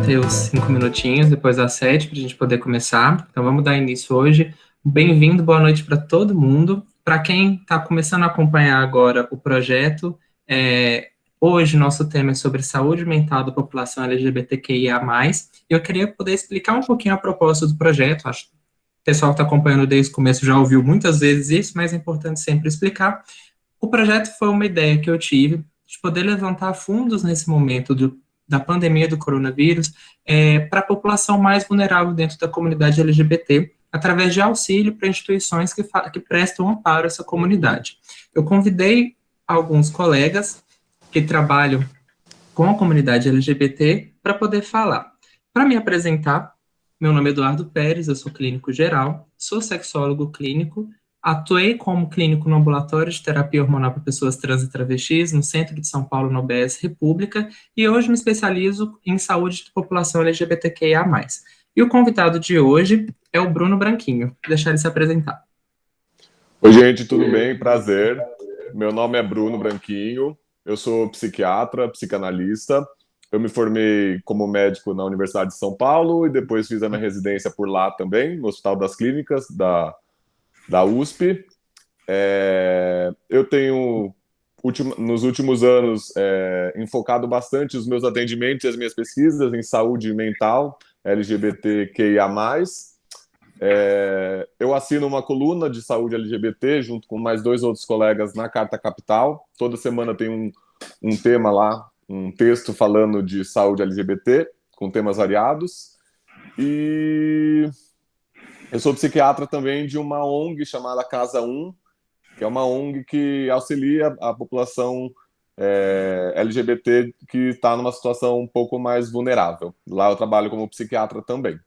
ter os 5 minutinhos depois das 7 para a gente poder começar. Então vamos dar início hoje. Bem-vindo, boa noite para todo mundo. Para quem está começando a acompanhar agora o projeto, hoje nosso tema é sobre saúde mental da população LGBTQIA+. E eu queria poder explicar um pouquinho a proposta do projeto. Acho que o pessoal que está acompanhando desde o começo já ouviu muitas vezes isso, mas é importante sempre explicar. O projeto foi uma ideia que eu tive de poder levantar fundos nesse momento da pandemia do coronavírus para a população mais vulnerável dentro da comunidade LGBT, através de auxílio para instituições que prestam amparo a essa comunidade. Eu convidei alguns colegas que trabalham com a comunidade LGBT para poder falar. Para me apresentar, meu nome é Eduardo Pérez, eu sou clínico geral, sou sexólogo clínico, atuei como clínico no ambulatório de terapia hormonal para pessoas trans e travestis, no centro de São Paulo, no UBS República, e hoje me especializo em saúde de população LGBTQIA+. E o convidado de hoje é o Bruno Branquinho. Vou deixar ele se apresentar. Oi, gente, tudo bem? Prazer. Meu nome é Bruno Branquinho, eu sou psiquiatra, psicanalista. Eu me formei como médico na Universidade de São Paulo e depois fiz a minha residência por lá também, no Hospital das Clínicas da USP. Eu tenho, nos últimos anos, enfocado bastante os meus atendimentos e as minhas pesquisas em saúde mental, LGBTQIA+. Eu assino uma coluna de saúde LGBT junto com mais 2 outros colegas na Carta Capital. Toda semana tem um tema lá, um texto falando de saúde LGBT, com temas variados. E eu sou psiquiatra também de uma ONG chamada Casa 1, que é uma ONG que auxilia a população LGBT que está numa situação um pouco mais vulnerável. Lá eu trabalho como psiquiatra também.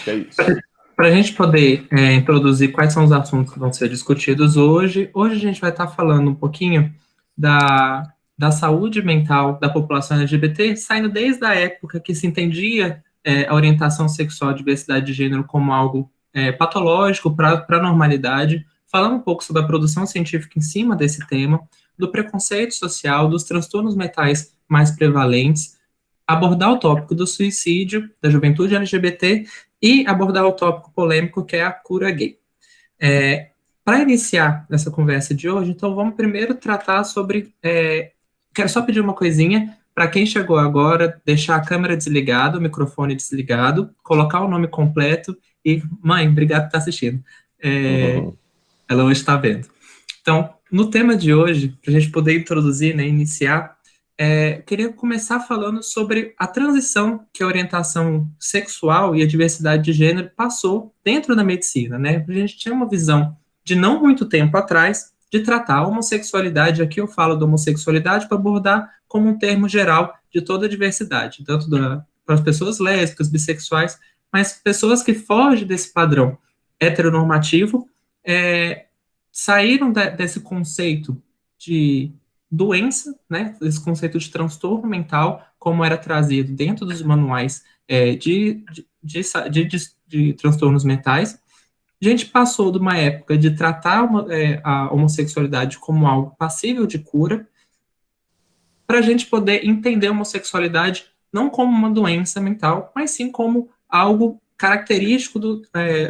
É isso. Para a gente poder introduzir quais são os assuntos que vão ser discutidos hoje a gente vai estar falando um pouquinho da saúde mental da população LGBT, saindo desde a época que se entendia a orientação sexual e diversidade de gênero como algo patológico para a normalidade, falando um pouco sobre a produção científica em cima desse tema, do preconceito social, dos transtornos mentais mais prevalentes, abordar o tópico do suicídio da juventude LGBT e abordar o tópico polêmico que é a cura gay. Para iniciar essa conversa de hoje, então vamos primeiro tratar sobre... quero só pedir uma coisinha, para quem chegou agora, deixar a câmera desligada, o microfone desligado, colocar o nome completo e... Mãe, obrigado por estar assistindo. Ela hoje está vendo. Então, no tema de hoje, para a gente poder introduzir, né, iniciar, queria começar falando sobre a transição que a orientação sexual e a diversidade de gênero passou dentro da medicina, né? A gente tinha uma visão de não muito tempo atrás de tratar a homossexualidade, aqui eu falo da homossexualidade para abordar como um termo geral de toda a diversidade, tanto para as pessoas lésbicas, bissexuais, mas pessoas que fogem desse padrão heteronormativo, saíram desse conceito de doença, né, esse conceito de transtorno mental, como era trazido dentro dos manuais de transtornos mentais. A gente passou de uma época de tratar a homossexualidade como algo passível de cura, para a gente poder entender a homossexualidade não como uma doença mental, mas sim como algo característico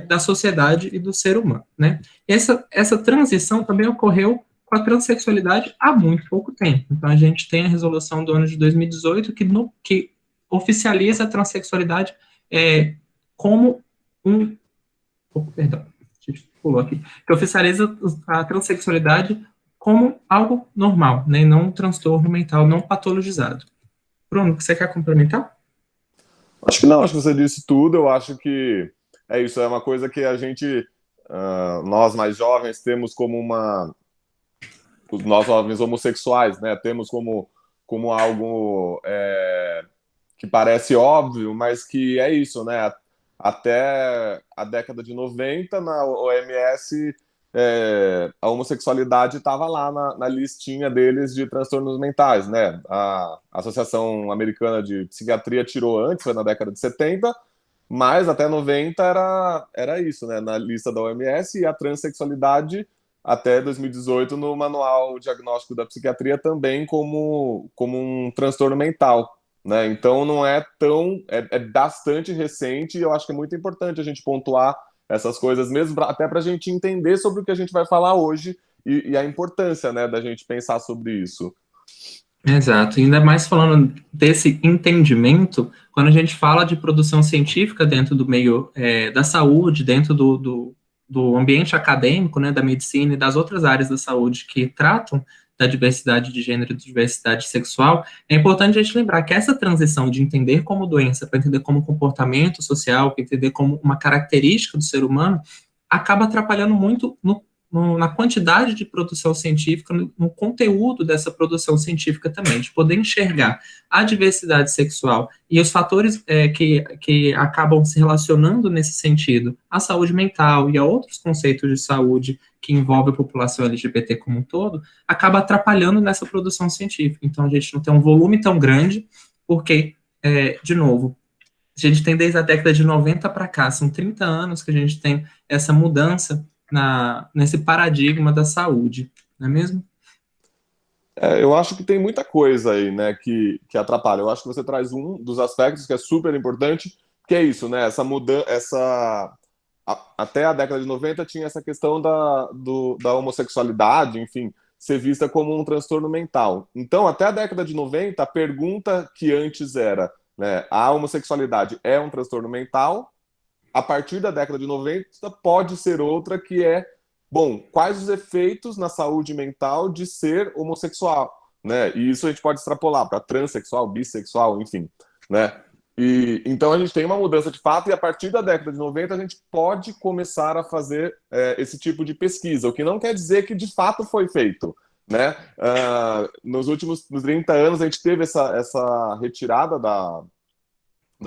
da sociedade e do ser humano, né? Essa transição também ocorreu com a transexualidade há muito pouco tempo. Então, a gente tem a resolução do ano de 2018 que oficializa a transexualidade como um... perdão, a gente pulou aqui. Que oficializa a transexualidade como algo normal, né? Não um transtorno mental não patologizado. Bruno, você quer complementar? Acho que não, acho que você disse tudo. Eu acho que é isso, é uma coisa que a gente, nós mais jovens, temos como nós jovens homossexuais, né, temos como algo que parece óbvio, mas que é isso, né? Até a década de 90, na OMS, a homossexualidade estava lá na listinha deles de transtornos mentais, né? A Associação Americana de Psiquiatria tirou antes, foi na década de 70, mas até 90 era isso, né? Na lista da OMS, e a transexualidade até 2018 no Manual Diagnóstico da Psiquiatria também como um transtorno mental. né? Então não é tão, é bastante recente e eu acho que é muito importante a gente pontuar essas coisas mesmo, até para a gente entender sobre o que a gente vai falar hoje e a importância, né, da gente pensar sobre isso. Exato, ainda mais falando desse entendimento, quando a gente fala de produção científica dentro do meio da saúde, dentro do ambiente acadêmico, né, da medicina e das outras áreas da saúde que tratam da diversidade de gênero e diversidade sexual, é importante a gente lembrar que essa transição de entender como doença para entender como comportamento social, para entender como uma característica do ser humano, acaba atrapalhando muito na quantidade de produção científica, no conteúdo dessa produção científica também, de poder enxergar a diversidade sexual e os fatores que acabam se relacionando nesse sentido à saúde mental e a outros conceitos de saúde que envolvem a população LGBT como um todo, acaba atrapalhando nessa produção científica. Então, a gente não tem um volume tão grande, porque, de novo, a gente tem desde a década de 90 para cá, são 30 anos que a gente tem essa mudança nesse paradigma da saúde, não é mesmo? Eu acho que tem muita coisa aí, né, que atrapalha. Eu acho que você traz um dos aspectos que é super importante, que é isso, né, essa mudança, até a década de 90 tinha essa questão da homossexualidade, enfim, ser vista como um transtorno mental. Então, até a década de 90, a pergunta que antes era, né, a homossexualidade é um transtorno mental? A partir da década de 90 pode ser outra que é, bom, quais os efeitos na saúde mental de ser homossexual, né? E isso a gente pode extrapolar para transexual, bissexual, enfim, né? E então a gente tem uma mudança de fato e a partir da década de 90 a gente pode começar a fazer esse tipo de pesquisa, o que não quer dizer que de fato foi feito, né? Nos últimos 30 anos a gente teve essa retirada da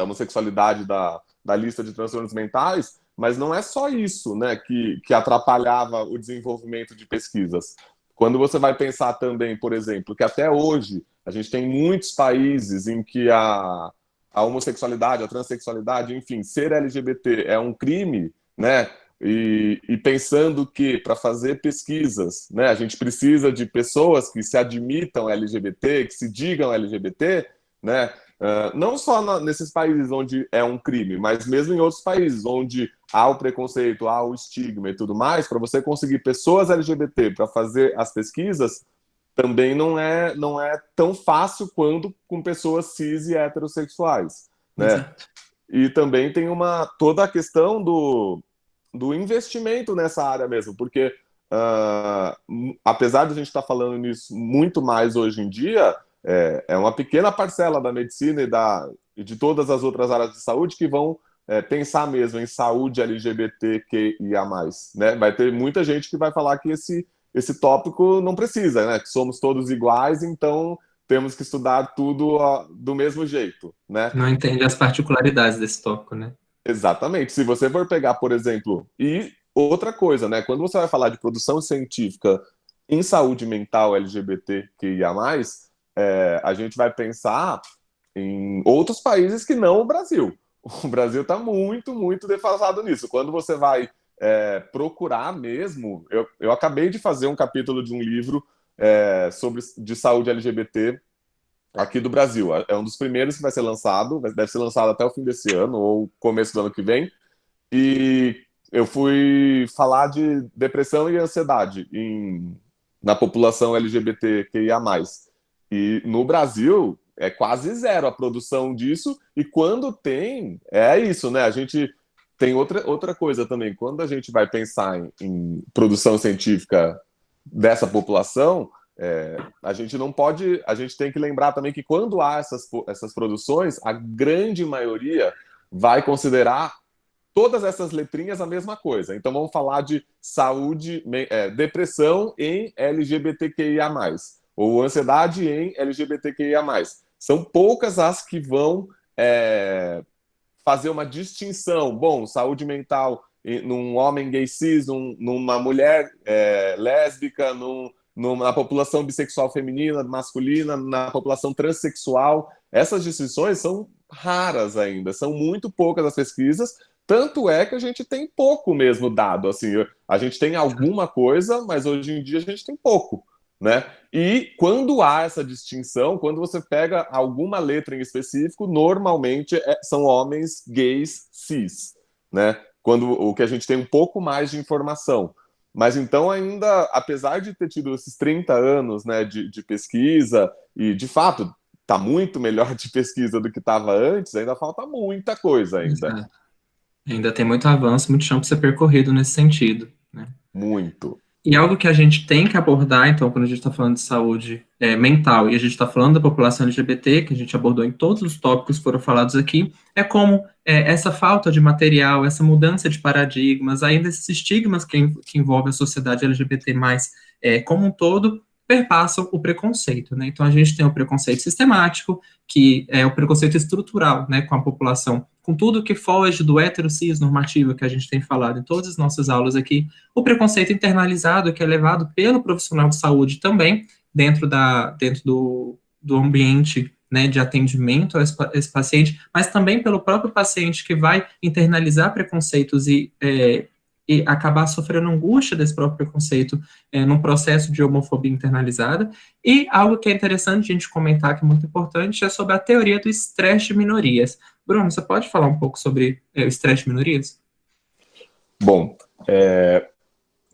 homossexualidade da lista de transtornos mentais, mas não é só isso, né, que atrapalhava o desenvolvimento de pesquisas. Quando você vai pensar também, por exemplo, que até hoje a gente tem muitos países em que a homossexualidade, a transexualidade, enfim, ser LGBT é um crime, né? E pensando que para fazer pesquisas, né, a gente precisa de pessoas que se admitam LGBT, que se digam LGBT, né? Não só nesses países onde é um crime, mas mesmo em outros países onde há o preconceito, há o estigma e tudo mais, para você conseguir pessoas LGBT para fazer as pesquisas, também não é tão fácil quanto com pessoas cis e heterossexuais, né? Exato. E também tem toda a questão do investimento nessa área mesmo, porque apesar de a gente estar falando nisso muito mais hoje em dia, é uma pequena parcela da medicina e de todas as outras áreas de saúde que vão pensar mesmo em saúde LGBTQIA+, né? Vai ter muita gente que vai falar que esse tópico não precisa, né? Que somos todos iguais, então temos que estudar tudo do mesmo jeito, né? Não entende as particularidades desse tópico, né? Exatamente. Se você for pegar, por exemplo, e outra coisa, né? Quando você vai falar de produção científica em saúde mental LGBTQIA+, a gente vai pensar em outros países que não o Brasil. O Brasil está muito, muito defasado nisso. Quando você vai procurar mesmo, eu acabei de fazer um capítulo de um livro de saúde LGBT aqui do Brasil. É um dos primeiros que vai ser lançado, deve ser lançado até o fim desse ano ou começo do ano que vem. E eu fui falar de depressão e ansiedade na população LGBTQIA+. E no Brasil é quase zero a produção disso, e quando tem, é isso, né? A gente tem outra coisa também. Quando a gente vai pensar em produção científica dessa população, a gente não pode. A gente tem que lembrar também que quando há essas produções, a grande maioria vai considerar todas essas letrinhas a mesma coisa. Então vamos falar de saúde, depressão em LGBTQIA+, ou ansiedade em LGBTQIA+. São poucas as que vão fazer uma distinção. Bom, saúde mental num homem gay cis, numa mulher lésbica, na população bissexual feminina, masculina, na população transexual. Essas distinções são raras ainda, são muito poucas as pesquisas, tanto é que a gente tem pouco mesmo dado. Assim, a gente tem alguma coisa, mas hoje em dia a gente tem pouco, né? E quando há essa distinção, quando você pega alguma letra em específico, normalmente são homens gays cis, né? Quando o que a gente tem um pouco mais de informação. Mas então ainda, apesar de ter tido esses 30 anos, né, de pesquisa, e de fato está muito melhor de pesquisa do que estava antes, ainda falta muita coisa ainda. Exato. Ainda tem muito avanço, muito chão para ser percorrido nesse sentido, né? Muito. E algo que a gente tem que abordar, então, quando a gente está falando de saúde mental e a gente está falando da população LGBT, que a gente abordou em todos os tópicos que foram falados aqui, é como essa falta de material, essa mudança de paradigmas, ainda esses estigmas que envolvem a sociedade LGBT+, como um todo, perpassam o preconceito, né? Então, a gente tem o preconceito sistemático, que é o preconceito estrutural, né, com a população, com tudo que foge do hétero-cis normativo que a gente tem falado em todas as nossas aulas aqui, o preconceito internalizado, que é levado pelo profissional de saúde também, dentro do ambiente, né, de atendimento a esse paciente, mas também pelo próprio paciente que vai internalizar preconceitos e acabar sofrendo angústia desse próprio preconceito num processo de homofobia internalizada. E algo que é interessante a gente comentar, que é muito importante, é sobre a teoria do estresse de minorias. Bruno, você pode falar um pouco sobre o estresse de minorias? Bom,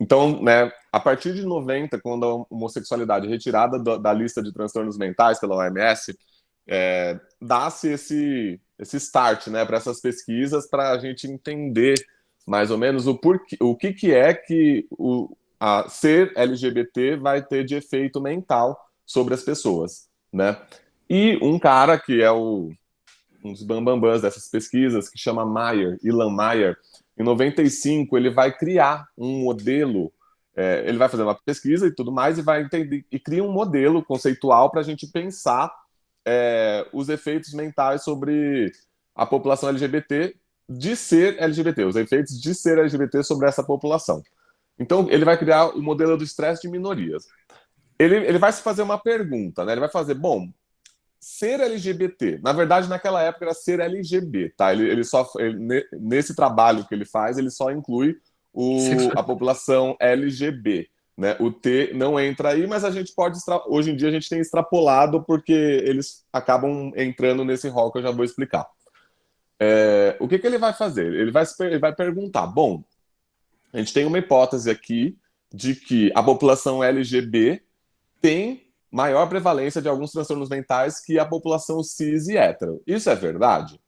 então, né, a partir de 90, quando a homossexualidade é retirada da lista de transtornos mentais pela OMS, dá-se esse start, né, para essas pesquisas, para a gente entender mais ou menos o que é que ser LGBT vai ter de efeito mental sobre as pessoas, né? E um cara que é um dos bambambãs dessas pesquisas, que chama Ilan Meyer, em 95 ele vai criar um modelo, ele vai fazer uma pesquisa e tudo mais, e vai entender, e cria um modelo conceitual para a gente pensar os efeitos mentais sobre a população LGBT de ser LGBT, os efeitos de ser LGBT sobre essa população. Então, ele vai criar o modelo do estresse de minorias. Ele vai se fazer uma pergunta, né? Ele vai fazer, bom, ser LGBT, na verdade, naquela época era ser LGB, tá? Nesse trabalho que ele faz, ele só inclui a população LGB, né? O T não entra aí, mas a gente pode, hoje em dia a gente tem extrapolado porque eles acabam entrando nesse rol que eu já vou explicar. O que ele vai fazer? Ele vai perguntar, bom, a gente tem uma hipótese aqui de que a população LGB tem maior prevalência de alguns transtornos mentais que a população cis e hétero. Isso é verdade?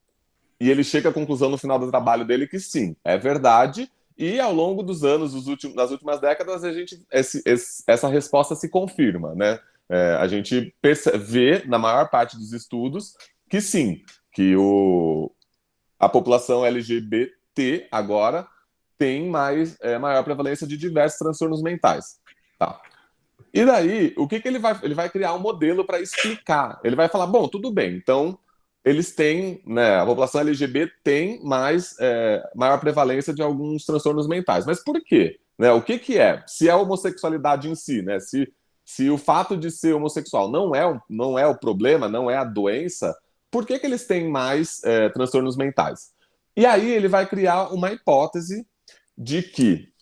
E ele chega à conclusão no final do trabalho dele que sim, é verdade. E ao longo dos anos, nas últimas décadas, essa resposta se confirma, né? A gente vê na maior parte dos estudos que sim, que a população LGBT agora tem maior prevalência de diversos transtornos mentais. Tá. E daí, o que ele vai? Ele vai criar um modelo para explicar. Ele vai falar, bom, tudo bem, então eles têm, né, a população LGBT tem maior prevalência de alguns transtornos mentais. Mas por quê? Né, o que é? Se é a homossexualidade em si, né? Se o fato de ser homossexual não é o problema, não é a doença, por que eles têm mais transtornos mentais? E aí ele vai criar uma hipótese de que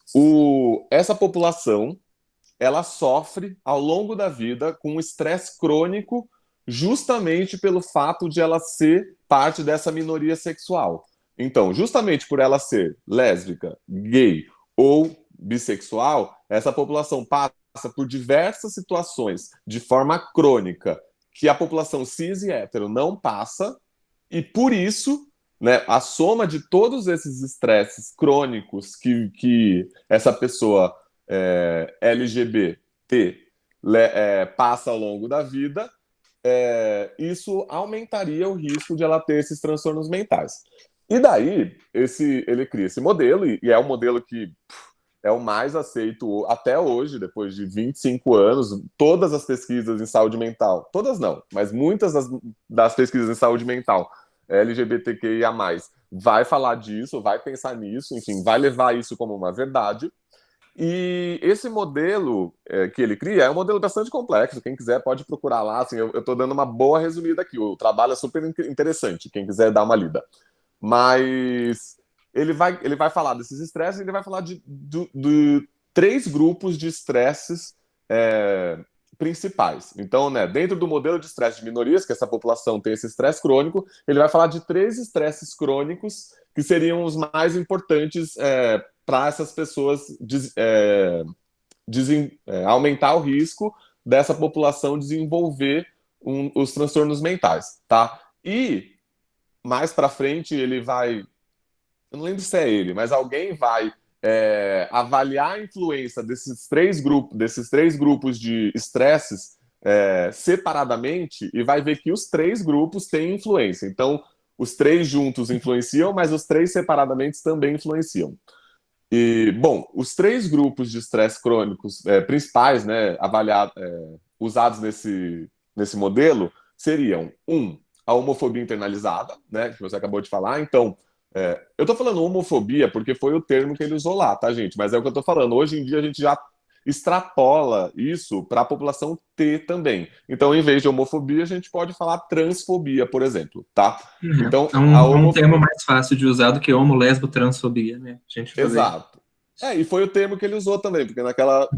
essa população ela sofre ao longo da vida com um estresse crônico justamente pelo fato de ela ser parte dessa minoria sexual. Então, justamente por ela ser lésbica, gay ou bissexual, essa população passa por diversas situações de forma crônica que a população cis e hétero não passa, e por isso, né, a soma de todos esses estresses crônicos que essa pessoa LGBT passa ao longo da vida, isso aumentaria o risco de ela ter esses transtornos mentais. E daí, ele cria esse modelo, e é um modelo que é o mais aceito até hoje, depois de 25 anos. Todas as pesquisas em saúde mental, todas não, mas muitas das pesquisas em saúde mental LGBTQIA+, vai falar disso, vai pensar nisso, enfim, vai levar isso como uma verdade. E esse modelo que ele cria é um modelo bastante complexo. Quem quiser pode procurar lá. Assim, eu estou dando uma boa resumida aqui. O trabalho é super interessante. Quem quiser dar uma lida. Mas ele vai falar desses estresses. Ele vai falar de 3 grupos de estresses principais. Então, né, dentro do modelo de estresse de minorias, que essa população tem esse estresse crônico, ele vai falar de 3 estresses crônicos que seriam os mais importantes para essas pessoas aumentar o risco dessa população desenvolver os transtornos mentais, tá? E mais para frente ele vai, eu não lembro se é ele, mas alguém vai avaliar a influência desses três grupos de estresses separadamente e vai ver que os 3 grupos têm influência. Então, os 3 juntos influenciam, mas os 3 separadamente também influenciam. E, bom, os 3 grupos de estresse crônicos principais, né, usados nesse modelo, seriam, a homofobia internalizada, né, que você acabou de falar. Então, eu tô falando homofobia porque foi o termo que ele usou lá, tá, gente? Mas é o que eu tô falando. Hoje em dia a gente já extrapola isso para a população T também. Então, em vez de homofobia, a gente pode falar transfobia, por exemplo, tá? Então, É um termo mais fácil de usar do que homo, lesbo, transfobia, né? A gente fazer. Exato. E foi o termo que ele usou também, porque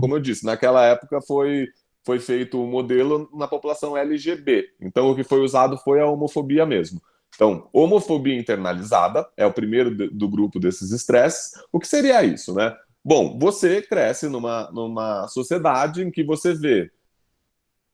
como eu disse, naquela época foi feito um modelo na população LGB. Então o que foi usado foi a homofobia mesmo. Então, homofobia internalizada é o primeiro do grupo desses estresses. O que seria isso, né? Bom, você cresce numa sociedade em que você vê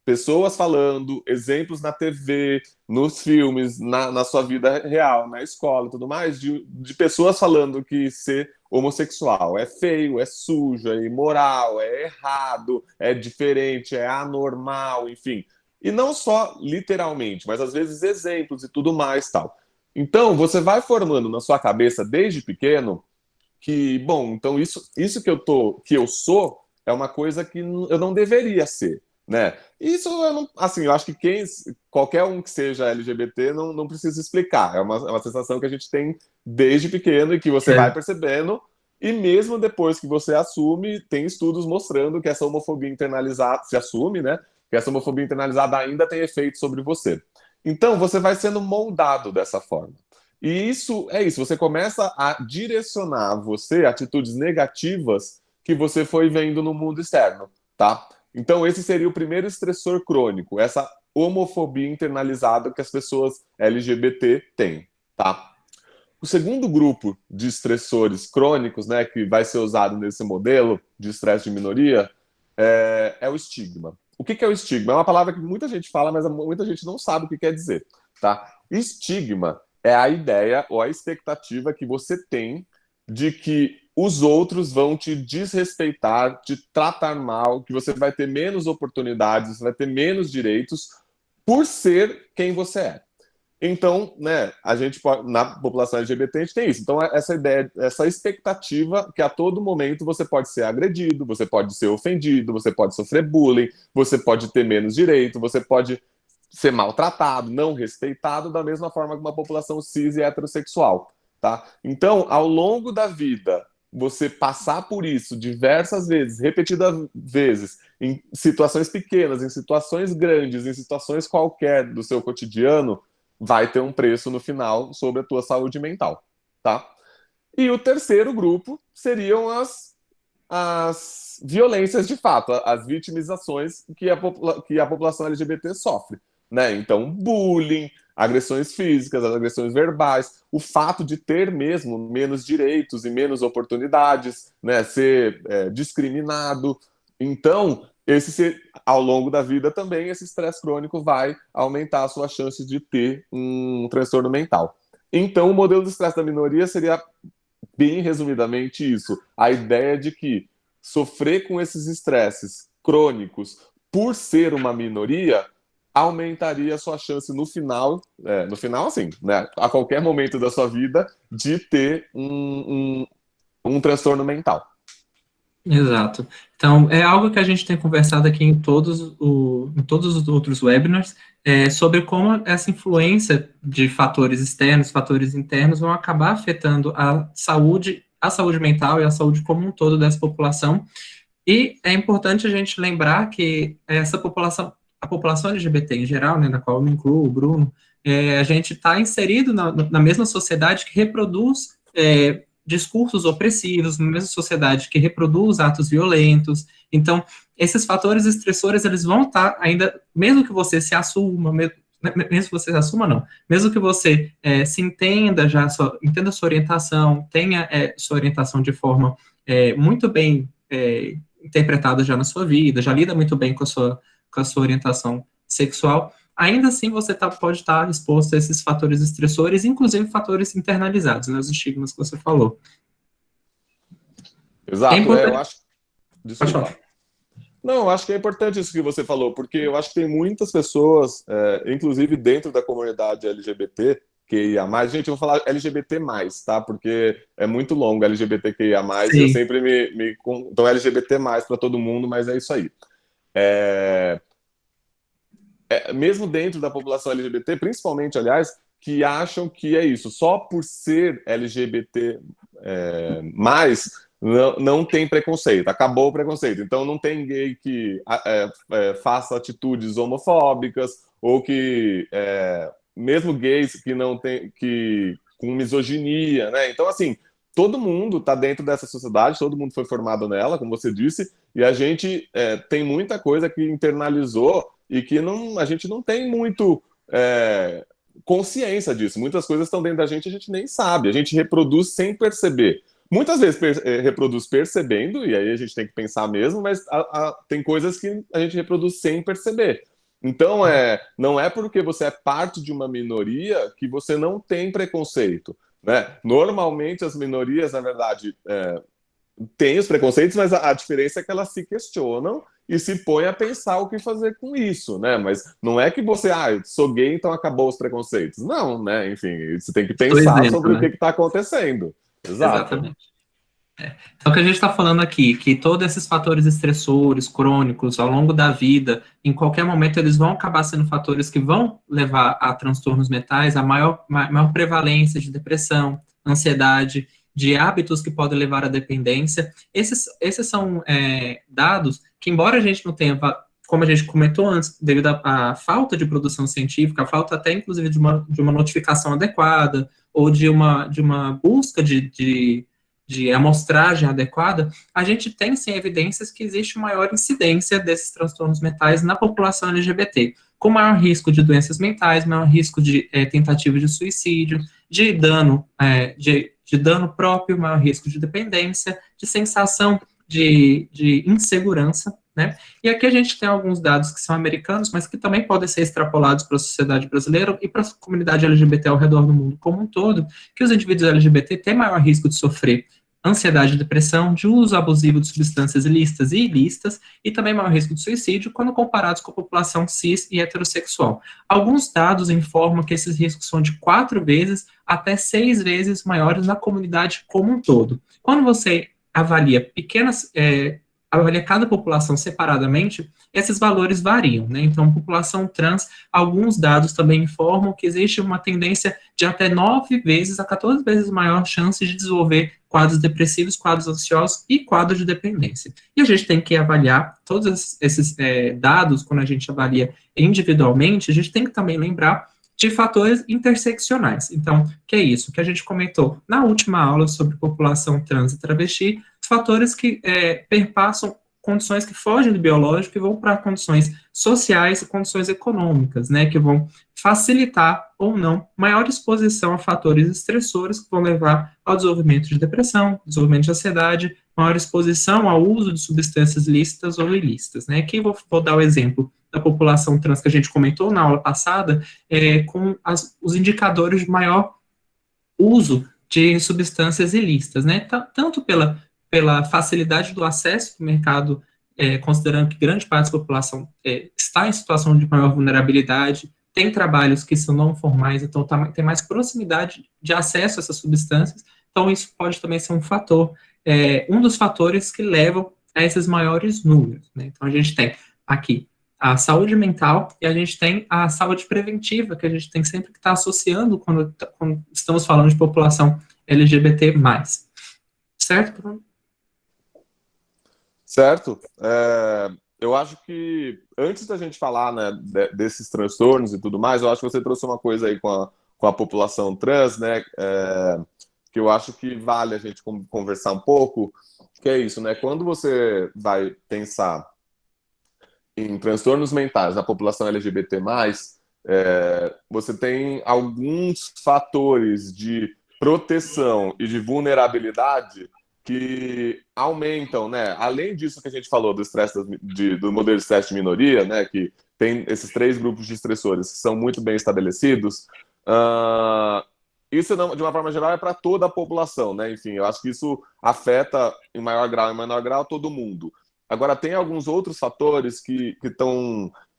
pessoas falando, exemplos na TV, nos filmes, na sua vida real, na escola e tudo mais, de pessoas falando que ser homossexual é feio, é sujo, é imoral, é errado, é diferente, é anormal, enfim. E não só literalmente, mas às vezes exemplos e tudo mais, tal. Então, você vai formando na sua cabeça desde pequeno que, bom, então isso que eu sou é uma coisa que eu não deveria ser, né? Isso eu não, assim, eu acho que qualquer um que seja LGBT não precisa explicar. É uma sensação que a gente tem desde pequeno e que você vai percebendo. E mesmo depois que você assume, tem estudos mostrando que essa homofobia internalizada se assume, né? Que essa homofobia internalizada ainda tem efeito sobre você. Então, você vai sendo moldado dessa forma. E isso é isso, você começa a direcionar você atitudes negativas que você foi vendo no mundo externo, tá? Então esse seria o primeiro estressor crônico, essa homofobia internalizada que as pessoas LGBT têm, tá? O segundo grupo de estressores crônicos, né, que vai ser usado nesse modelo de estresse de minoria, é o estigma. O que é o estigma? É uma palavra que muita gente fala, mas muita gente não sabe o que quer dizer, tá? Estigma é a ideia ou a expectativa que você tem de que os outros vão te desrespeitar, te tratar mal, que você vai ter menos oportunidades, você vai ter menos direitos por ser quem você é. Então, né, a gente pode, na população LGBT a gente tem isso. Então, essa ideia, essa expectativa que a todo momento você pode ser agredido, você pode ser ofendido, você pode sofrer bullying, você pode ter menos direito, você pode ser maltratado, não respeitado, da mesma forma que uma população cis e heterossexual, tá? Então, ao longo da vida, você passar por isso diversas vezes, repetidas vezes, em situações pequenas, em situações grandes, em situações qualquer do seu cotidiano, vai ter um preço no final sobre a tua saúde mental, tá? E o terceiro grupo seriam as violências de fato, as vitimizações que a população LGBT sofre, né? Então, bullying, agressões físicas, agressões verbais, o fato de ter mesmo menos direitos e menos oportunidades, né? Ser discriminado. Então, ao longo da vida também, esse estresse crônico vai aumentar a sua chance de ter um transtorno mental. Então, o modelo de estresse da minoria seria, bem resumidamente, isso. A ideia de que sofrer com esses estresses crônicos por ser uma minoria aumentaria a sua chance no final assim, né, a qualquer momento da sua vida, de ter um transtorno mental. Exato. Então, é algo que a gente tem conversado aqui em todos os outros webinars, sobre como essa influência de fatores externos, fatores internos, vão acabar afetando a saúde mental e a saúde como um todo dessa população. E é importante a gente lembrar que a população LGBT em geral, né, na qual eu me incluo, o Bruno, a gente está inserido na mesma sociedade que reproduz discursos opressivos, uma mesma sociedade que reproduz atos violentos. Então, esses fatores estressores, eles vão estar ainda, mesmo que você se assuma, mesmo que você se assuma, não, mesmo que você se entenda já, entenda a sua orientação, tenha sua orientação de forma muito bem interpretada já na sua vida, já lida muito bem com a sua orientação sexual, ainda assim você pode estar exposto a esses fatores estressores, inclusive fatores internalizados, né, os estigmas que você falou. É Exato, eu importante. acho. Pode Desculpa. falar. Não, eu acho que é importante isso que você falou, porque eu acho que tem muitas pessoas, inclusive dentro da comunidade LGBT, QIA+, gente, eu vou falar LGBT+, tá? Porque é muito longo LGBTQIA+, e eu Sim, sempre então LGBT+, para todo mundo, mas é isso aí. Mesmo dentro da população LGBT, principalmente, aliás, que acham que é isso, só por ser LGBT não tem preconceito, acabou o preconceito. Então não tem gay que faça atitudes homofóbicas ou que mesmo gays que não tem que com misoginia, né? Então assim, todo mundo está dentro dessa sociedade, todo mundo foi formado nela, como você disse, e a gente tem muita coisa que internalizou e que a gente não tem muito consciência disso. Muitas coisas estão dentro da gente e a gente nem sabe, a gente reproduz sem perceber. Muitas vezes reproduz percebendo, e aí a gente tem que pensar mesmo, mas tem coisas que a gente reproduz sem perceber. Então, não é porque você é parte de uma minoria que você não tem preconceito. Né? Normalmente, as minorias, na verdade, têm os preconceitos, mas a diferença é que elas se questionam e se põem a pensar o que fazer com isso, né? Mas não é que você, eu sou gay, então acabou os preconceitos. Não, né? Enfim, você tem que sou pensar isento, sobre o que né? está acontecendo. Exato. Exatamente. Então, o que a gente está falando aqui, que todos esses fatores estressores, crônicos, ao longo da vida, em qualquer momento, eles vão acabar sendo fatores que vão levar a transtornos mentais, a maior prevalência de depressão, ansiedade, de hábitos que podem levar à dependência. Esses são dados que, embora a gente não tenha, como a gente comentou antes, devido à falta de produção científica, a falta até, inclusive, de uma notificação adequada, ou de uma busca de amostragem adequada, a gente tem sim evidências que existe maior incidência desses transtornos mentais na população LGBT, com maior risco de doenças mentais, maior risco de tentativa de suicídio, de dano, de dano próprio, maior risco de dependência, de sensação de insegurança, né? E aqui a gente tem alguns dados que são americanos, mas que também podem ser extrapolados para a sociedade brasileira e para a comunidade LGBT ao redor do mundo como um todo, que os indivíduos LGBT têm maior risco de sofrer ansiedade e depressão, de uso abusivo de substâncias lícitas e ilícitas, e também maior risco de suicídio quando comparados com a população cis e heterossexual. Alguns dados informam que esses riscos são de 4 vezes até 6 vezes maiores na comunidade como um todo. Quando você avalia avalia cada população separadamente, esses valores variam, né? Então, população trans, alguns dados também informam que existe uma tendência de até 9 vezes a 14 vezes maior chance de desenvolver quadros depressivos, quadros ansiosos e quadros de dependência. E a gente tem que avaliar todos esses dados, quando a gente avalia individualmente, a gente tem que também lembrar de fatores interseccionais. Então, que é isso que a gente comentou na última aula sobre população trans e travesti, fatores que perpassam condições que fogem do biológico e vão para condições sociais e condições econômicas, né, que vão facilitar ou não maior exposição a fatores estressores que vão levar ao desenvolvimento de depressão, desenvolvimento de ansiedade, maior exposição ao uso de substâncias lícitas ou ilícitas, né. Aqui vou dar o exemplo da população trans que a gente comentou na aula passada, com os indicadores de maior uso de substâncias ilícitas, né, tanto pela facilidade do acesso ao mercado, considerando que grande parte da população está em situação de maior vulnerabilidade, tem trabalhos que são não formais, então tem mais proximidade de acesso a essas substâncias, então isso pode também ser um fator, um dos fatores que levam a esses maiores números, né? Então a gente tem aqui a saúde mental e a gente tem a saúde preventiva, que a gente tem sempre que estar associando quando estamos falando de população LGBT+. Certo, Bruno? Certo? Eu acho que antes da gente falar, né, desses transtornos e tudo mais, eu acho que você trouxe uma coisa aí com a população trans, né? que eu acho que vale a gente conversar um pouco, que é isso, né? Quando você vai pensar em transtornos mentais na população LGBT+, você tem alguns fatores de proteção e de vulnerabilidade que aumentam, né? Além disso que a gente falou do estresse do modelo de estresse de minoria, né? Que tem esses 3 grupos de estressores que são muito bem estabelecidos. Isso, de uma forma geral, é para toda a população, né? Enfim, eu acho que isso afeta em maior grau, todo mundo. Agora, tem alguns outros fatores que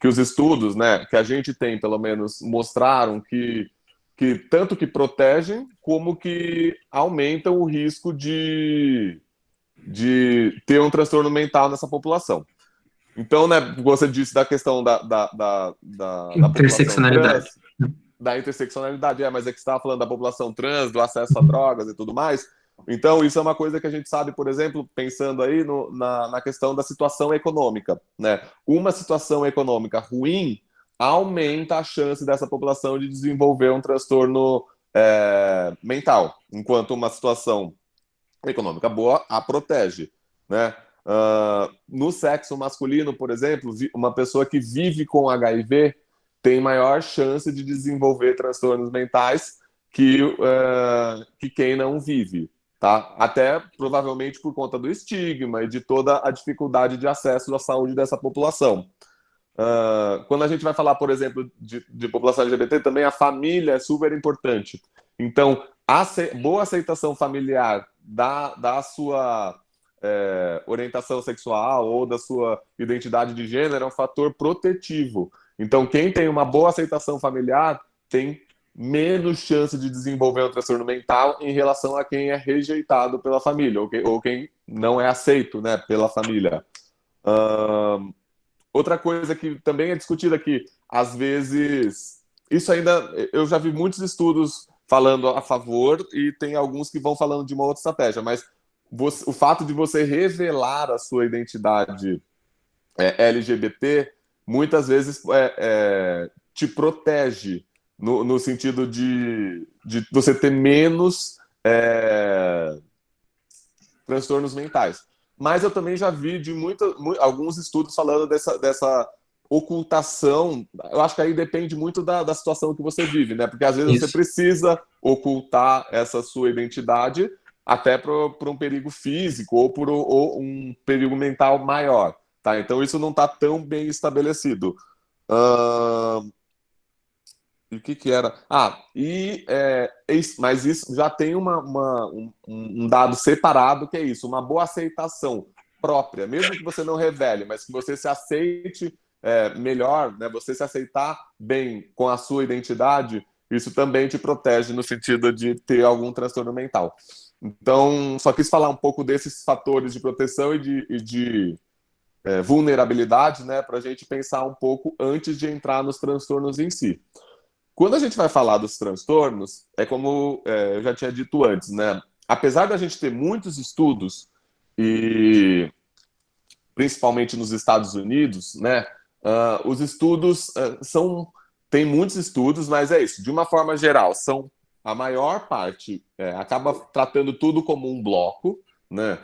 os estudos, né, que a gente tem, pelo menos, mostraram que tanto que protegem, como que aumentam o risco de ter um transtorno mental nessa população. Então, né, você disse da questão da população Interseccionalidade. trans, da interseccionalidade, mas é que você estava falando da população trans, do acesso a drogas e tudo mais. Então, isso é uma coisa que a gente sabe, por exemplo, pensando aí na questão da situação econômica, né? Uma situação econômica ruim aumenta a chance dessa população de desenvolver um transtorno mental, enquanto uma situação econômica boa a protege, né? No sexo masculino, por exemplo, uma pessoa que vive com HIV tem maior chance de desenvolver transtornos mentais que quem não vive, tá? Até provavelmente por conta do estigma e de toda a dificuldade de acesso à saúde dessa população. Quando a gente vai falar, por exemplo, de população LGBT, também a família é super importante. Então, a boa aceitação familiar da sua orientação sexual ou da sua identidade de gênero é um fator protetivo. Então, quem tem uma boa aceitação familiar tem menos chance de desenvolver um transtorno mental em relação a quem é rejeitado pela família ou quem não é aceito, né, pela família. Outra coisa que também é discutida aqui, às vezes, isso ainda, eu já vi muitos estudos falando a favor e tem alguns que vão falando de uma outra estratégia, mas o fato de você revelar a sua identidade LGBT muitas vezes te protege no sentido de você ter menos transtornos mentais. Mas eu também já vi de alguns estudos falando dessa ocultação. Eu acho que aí depende muito da situação que você vive, né? Porque às vezes você Isso. precisa ocultar essa sua identidade até por um perigo físico ou por um perigo mental maior, tá? Então isso não está tão bem estabelecido. E o que era? Mas isso já tem um dado separado que é isso, uma boa aceitação própria, mesmo que você não revele, mas que você se aceite melhor, né? Você se aceitar bem com a sua identidade, isso também te protege no sentido de ter algum transtorno mental. Então, só quis falar um pouco desses fatores de proteção e de vulnerabilidade, né? Para a gente pensar um pouco antes de entrar nos transtornos em si. Quando a gente vai falar dos transtornos, é como eu já tinha dito antes, né? Apesar da gente ter muitos estudos, e principalmente nos Estados Unidos, né? Os estudos tem muitos estudos, mas é isso. De uma forma geral, são a maior parte acaba tratando tudo como um bloco, né?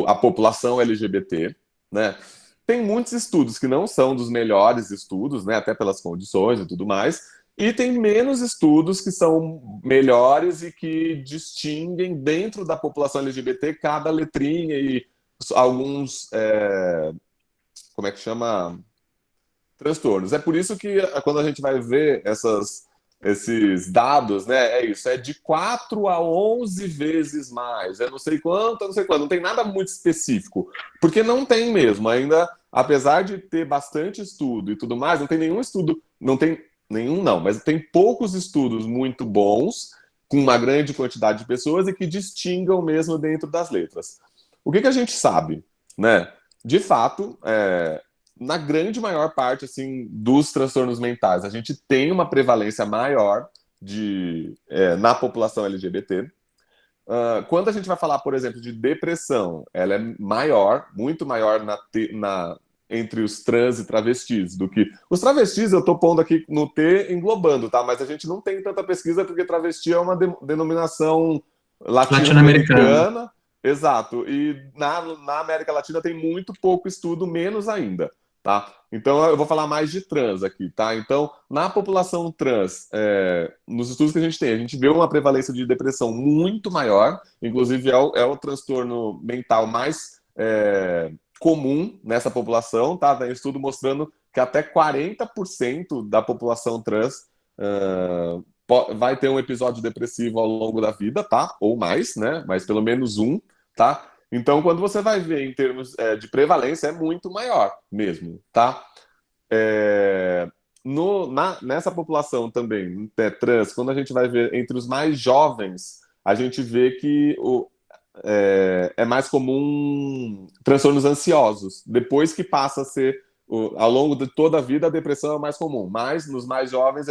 A população LGBT, né? Tem muitos estudos que não são dos melhores estudos, né? Até pelas condições e tudo mais. E tem menos estudos que são melhores e que distinguem dentro da população LGBT cada letrinha e alguns, como é que chama? Transtornos. É por isso que quando a gente vai ver esses dados, né, é isso, é de 4 a 11 vezes mais, é não sei quanto, não sei quanto, não tem nada muito específico, porque não tem mesmo, ainda, apesar de ter bastante estudo e tudo mais, não tem nenhum estudo, não tem nenhum não, mas tem poucos estudos muito bons, com uma grande quantidade de pessoas e que distingam mesmo dentro das letras. O que a gente sabe, né? De fato, na grande maior parte assim dos transtornos mentais, a gente tem uma prevalência maior na população LGBT. Quando a gente vai falar, por exemplo, de depressão, ela é maior, muito maior entre os trans e travestis do que os travestis. Eu estou pondo aqui no T englobando, tá? Mas a gente não tem tanta pesquisa porque travesti é uma denominação Latino-americano. latino-americana, exato. E na América Latina tem muito pouco estudo, menos ainda, tá? Então eu vou falar mais de trans aqui, tá? Então, na população trans, nos estudos que a gente vê uma prevalência de depressão muito maior, inclusive é o transtorno mental mais comum nessa população, tá? Tem estudo mostrando que até 40% da população trans vai ter um episódio depressivo ao longo da vida, tá? Ou mais, né? Mas pelo menos um, tá? Então, quando você vai ver em termos de prevalência, é muito maior mesmo, tá? É, nessa população também, trans, quando a gente vai ver entre os mais jovens, a gente vê que é mais comum transtornos ansiosos. Depois que passa a ser, ao longo de toda a vida, a depressão é mais comum. Mas nos mais jovens,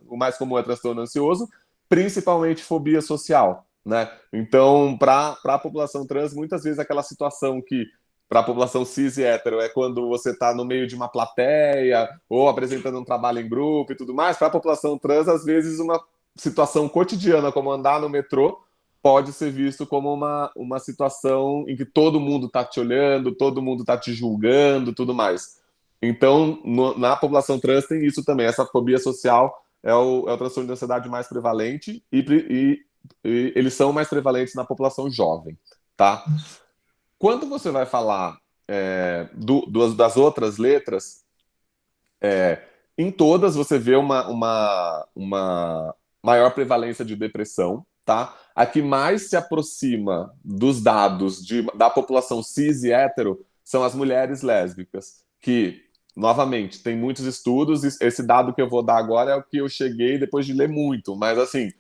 o mais comum é transtorno ansioso, principalmente fobia social. Né? Então, para a população trans, muitas vezes aquela situação que para a população cis e hétero é quando você está no meio de uma plateia ou apresentando um trabalho em grupo e tudo mais. Para a população trans, às vezes, uma situação cotidiana, como andar no metrô, pode ser visto como uma situação em que todo mundo está te olhando, todo mundo está te julgando, tudo mais. Então, na população trans tem isso também. Essa fobia social é o transtorno de ansiedade mais prevalente e eles são mais prevalentes na população jovem, tá? Quando você vai falar das outras letras, em todas você vê uma maior prevalência de depressão, tá? A que mais se aproxima dos dados da população cis e hétero são as mulheres lésbicas, que, novamente, tem muitos estudos, e esse dado que eu vou dar agora é o que eu cheguei depois de ler muito, mas assim,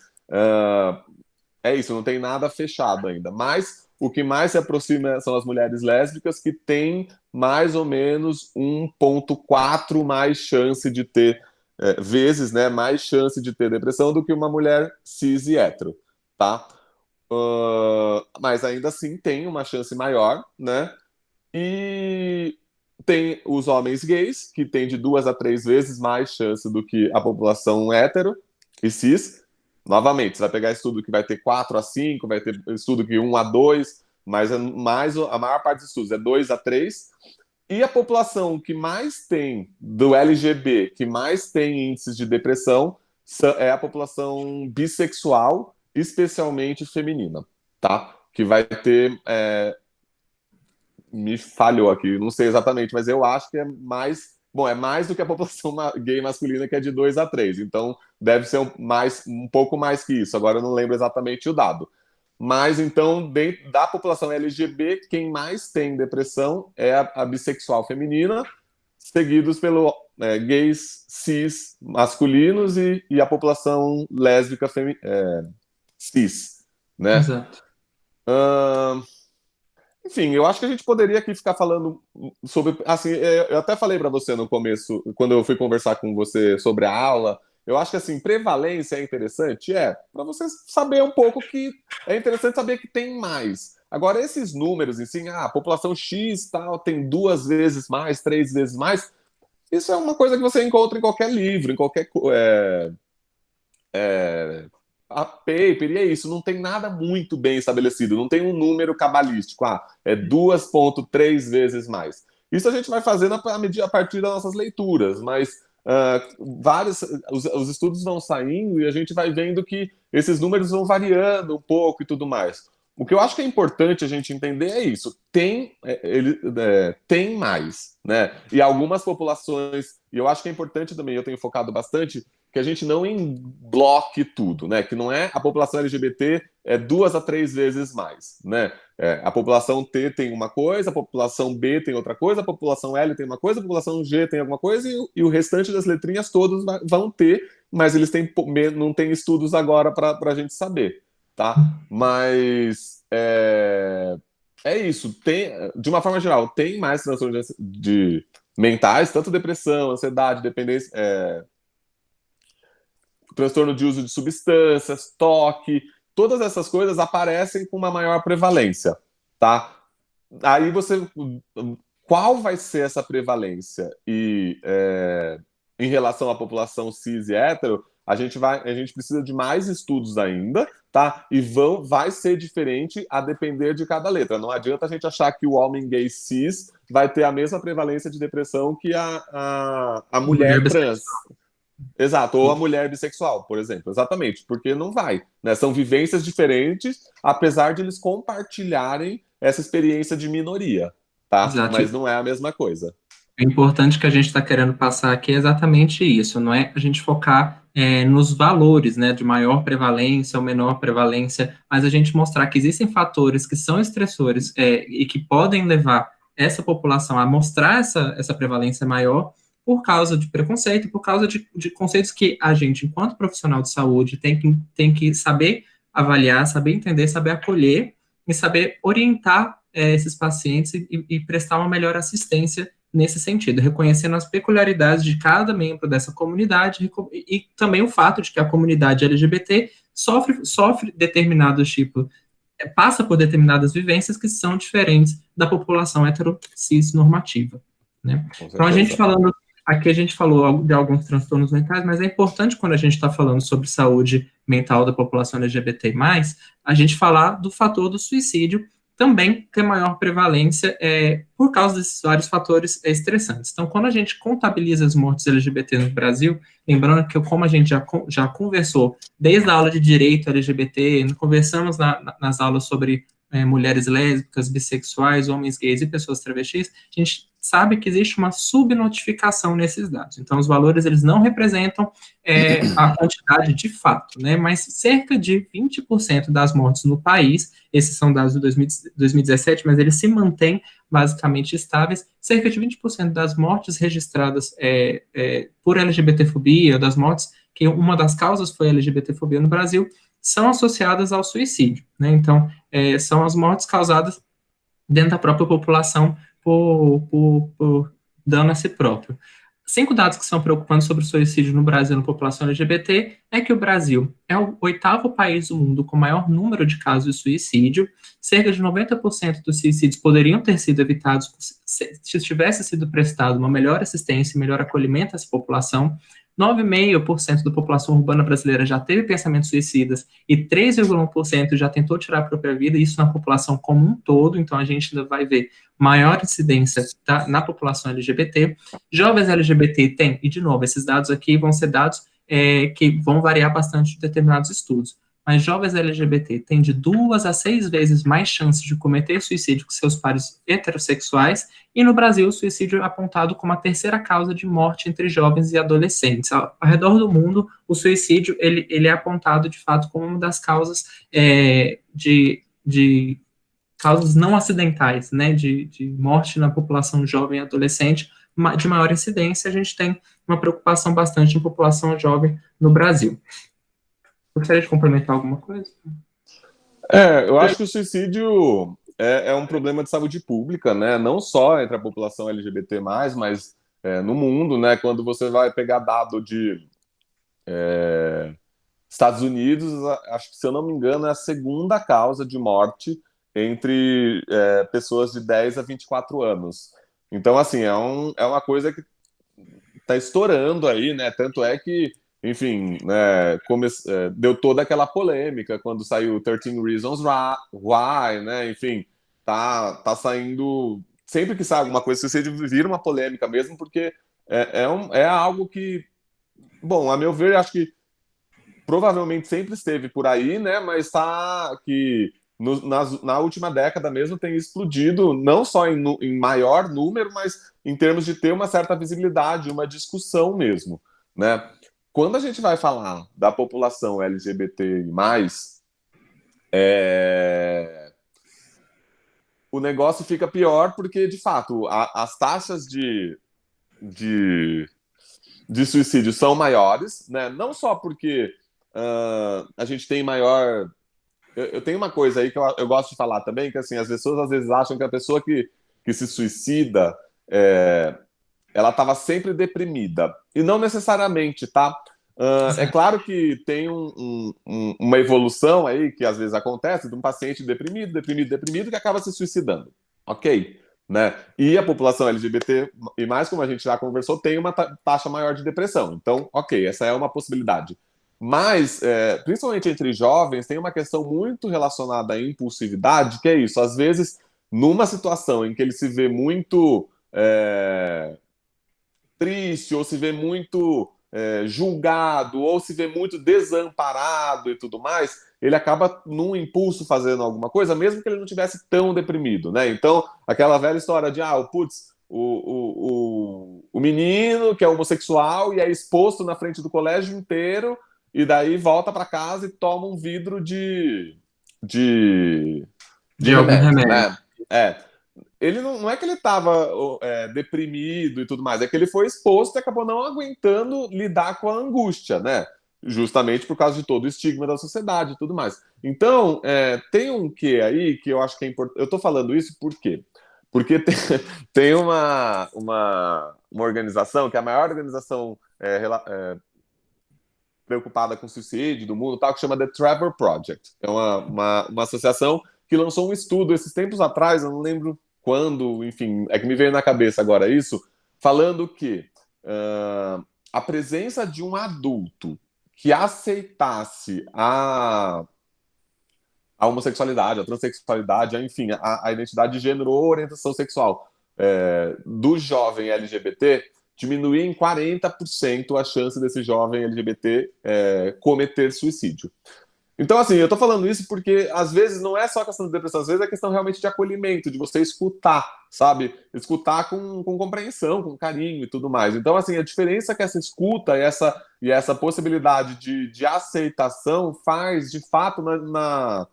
é isso, não tem nada fechado ainda. Mas o que mais se aproxima são as mulheres lésbicas, que têm mais ou menos 1,4 mais chance de ter, vezes, né, mais chance de ter depressão do que uma mulher cis e hétero, tá? Mas ainda assim tem uma chance maior, né? E tem os homens gays, que têm de 2 a 3 vezes mais chance do que a população hétero e cis. Novamente, você vai pegar estudo que vai ter 4 a 5, vai ter estudo que 1 a 2, mas a maior parte dos estudos é 2 a 3. E a população que mais tem do LGB, que mais tem índices de depressão, é a população bissexual, especialmente feminina, tá? Que vai ter me falhou aqui, não sei exatamente, mas eu acho que é mais. Bom, é mais do que a população gay masculina, que é de 2 a 3. Então, deve ser um pouco mais que isso. Agora eu não lembro exatamente o dado. Mas, então, dentro da população LGBT, quem mais tem depressão é a bissexual feminina, seguidos pelo gays cis masculinos e a população lésbica cis, né? Exato. Ahn, Enfim, eu acho que a gente poderia aqui ficar falando sobre. Assim, eu até falei para você no começo, quando eu fui conversar com você sobre a aula. Eu acho que assim, prevalência é interessante, para você saber um pouco que é interessante saber que tem mais. Agora, esses números, assim, a população X tal tem 2 vezes mais, 3 vezes mais, isso é uma coisa que você encontra em qualquer livro, em qualquer a paper, e é isso, não tem nada muito bem estabelecido, não tem um número cabalístico, é 2,3 vezes mais. Isso a gente vai fazendo a partir das nossas leituras, mas os estudos vão saindo e a gente vai vendo que esses números vão variando um pouco e tudo mais. O que eu acho que é importante a gente entender é isso. Tem mais, né? E algumas populações, e eu acho que é importante também, eu tenho focado bastante, que a gente não embloque tudo, né? Que não é a população LGBT 2 a 3 vezes mais, né? A população T tem uma coisa, a população B tem outra coisa, a população L tem uma coisa, a população G tem alguma coisa e o restante das letrinhas todos vão ter, mas eles não têm estudos agora para a gente saber, tá? Mas é isso. De uma forma geral, tem mais transtornos de mentais, tanto depressão, ansiedade, dependência, transtorno de uso de substâncias, toque, todas essas coisas aparecem com uma maior prevalência, tá? Aí qual vai ser essa prevalência? Em relação à população cis e hétero, a gente precisa de mais estudos ainda, tá? E vai ser diferente a depender de cada letra. Não adianta a gente achar que o homem gay cis vai ter a mesma prevalência de depressão que a Mulher mulher trans. bissexual. Exato, ou a mulher bissexual, por exemplo. Exatamente, porque não vai, né? São vivências diferentes, apesar de eles compartilharem essa experiência de minoria, tá? Exato. Mas não é a mesma coisa. O importante que a gente está querendo passar aqui é exatamente isso, não é a gente focar nos valores, né, de maior prevalência ou menor prevalência, mas a gente mostrar que existem fatores que são estressores e que podem levar essa população a mostrar essa prevalência maior por causa de preconceito, por causa de conceitos que a gente, enquanto profissional de saúde, tem que saber avaliar, saber entender, saber acolher e saber orientar esses pacientes e prestar uma melhor assistência nesse sentido, reconhecendo as peculiaridades de cada membro dessa comunidade e também o fato de que a comunidade LGBT sofre determinados tipos, passa por determinadas vivências que são diferentes da população hetero-cis normativa, né? Com Então, a gente certeza. falando, aqui a gente falou de alguns transtornos mentais, mas é importante quando a gente está falando sobre saúde mental da população LGBT+, a gente falar do fator do suicídio, também tem maior prevalência por causa desses vários fatores estressantes. Então, quando a gente contabiliza as mortes LGBT no Brasil, lembrando que, como a gente já conversou desde a aula de direito LGBT, conversamos nas aulas sobre mulheres lésbicas, bissexuais, homens gays e pessoas travestis, a gente sabe que existe uma subnotificação nesses dados. Então, os valores, eles não representam a quantidade de fato, né? Mas cerca de 20% das mortes no país, esses são dados de 2017, mas eles se mantêm basicamente estáveis, cerca de 20% das mortes registradas por LGBTfobia, das mortes, que uma das causas foi LGBTfobia no Brasil, são associadas ao suicídio, né? Então, são as mortes causadas dentro da própria população por dano a si próprio. 5 dados que são preocupantes sobre o suicídio no Brasil na população LGBT é que o Brasil é o 8º país do mundo com maior número de casos de suicídio. Cerca de 90% dos suicídios poderiam ter sido evitados se tivesse sido prestado uma melhor assistência e melhor acolhimento a essa população. 9,5% da população urbana brasileira já teve pensamentos suicidas e 3,1% já tentou tirar a própria vida, isso na população como um todo, então a gente ainda vai ver maior incidência na população LGBT. Jovens LGBT têm, e de novo, esses dados aqui vão ser dados que vão variar bastante de determinados estudos, mas jovens LGBT têm de 2 a 6 vezes mais chances de cometer suicídio que seus pares heterossexuais, e no Brasil o suicídio é apontado como a terceira causa de morte entre jovens e adolescentes. Ao redor do mundo, o suicídio ele é apontado de fato como uma das causas de causas não acidentais, né, de morte na população jovem e adolescente, de maior incidência. A gente tem uma preocupação bastante em população jovem no Brasil. Gostaria de complementar alguma coisa? Eu acho que o suicídio é um problema de saúde pública, né? Não só entre a população LGBT+, mas no mundo, né? Quando você vai pegar dado de Estados Unidos, acho que, se eu não me engano, é a segunda causa de morte entre pessoas de 10 a 24 anos. Então, assim, é uma coisa que está estourando aí, né? Tanto é que, enfim, né, deu toda aquela polêmica quando saiu 13 Reasons Why, né? Enfim, tá saindo. Sempre que sai alguma coisa, você vira uma polêmica mesmo, porque é algo que, bom, a meu ver, acho que provavelmente sempre esteve por aí, né? Mas tá que na última década mesmo tem explodido, não só em maior número, mas em termos de ter uma certa visibilidade, uma discussão mesmo, né? Quando a gente vai falar da população LGBTI+, o negócio fica pior porque, de fato, as taxas de, de suicídio são maiores, né? Não só porque a gente tem maior. Eu tenho uma coisa aí que eu gosto de falar também, que assim, as pessoas às vezes acham que a pessoa que se suicida, ela estava sempre deprimida. E não necessariamente, tá? É claro que tem uma evolução aí que às vezes acontece de um paciente deprimido que acaba se suicidando. Ok? Né? E a população LGBT, e mais como a gente já conversou, tem uma taxa maior de depressão. Então, ok, essa é uma possibilidade. Mas, principalmente entre jovens, tem uma questão muito relacionada à impulsividade, que é isso. Às vezes, numa situação em que ele se vê muito triste, ou se vê muito julgado, ou se vê muito desamparado e tudo mais, ele acaba num impulso fazendo alguma coisa, mesmo que ele não tivesse tão deprimido, né? Então, aquela velha história de, putz, o menino que é homossexual e é exposto na frente do colégio inteiro, e daí volta para casa e toma um vidro de, de De algum remédio, remédio. né? É, ele não é que ele estava deprimido e tudo mais, é que ele foi exposto e acabou não aguentando lidar com a angústia, né? Justamente por causa de todo o estigma da sociedade e tudo mais. Então, tem um quê aí que eu acho que é importante. Eu estou falando isso por quê? Porque tem uma organização, que é a maior organização preocupada com suicídio do mundo, tal, que chama The Trevor Project. É uma associação que lançou um estudo esses tempos atrás, eu não lembro quando, enfim, é que me veio na cabeça agora isso, falando que a presença de um adulto que aceitasse a homossexualidade, a transexualidade, enfim, a identidade de gênero ou orientação sexual do jovem LGBT diminuir em 40% a chance desse jovem LGBT cometer suicídio. Então, assim, eu tô falando isso porque às vezes não é só a questão de depressão, às vezes é questão realmente de acolhimento, de você escutar, sabe? Escutar com compreensão, com carinho e tudo mais. Então, assim, a diferença que essa escuta e essa possibilidade de aceitação faz, de fato, na,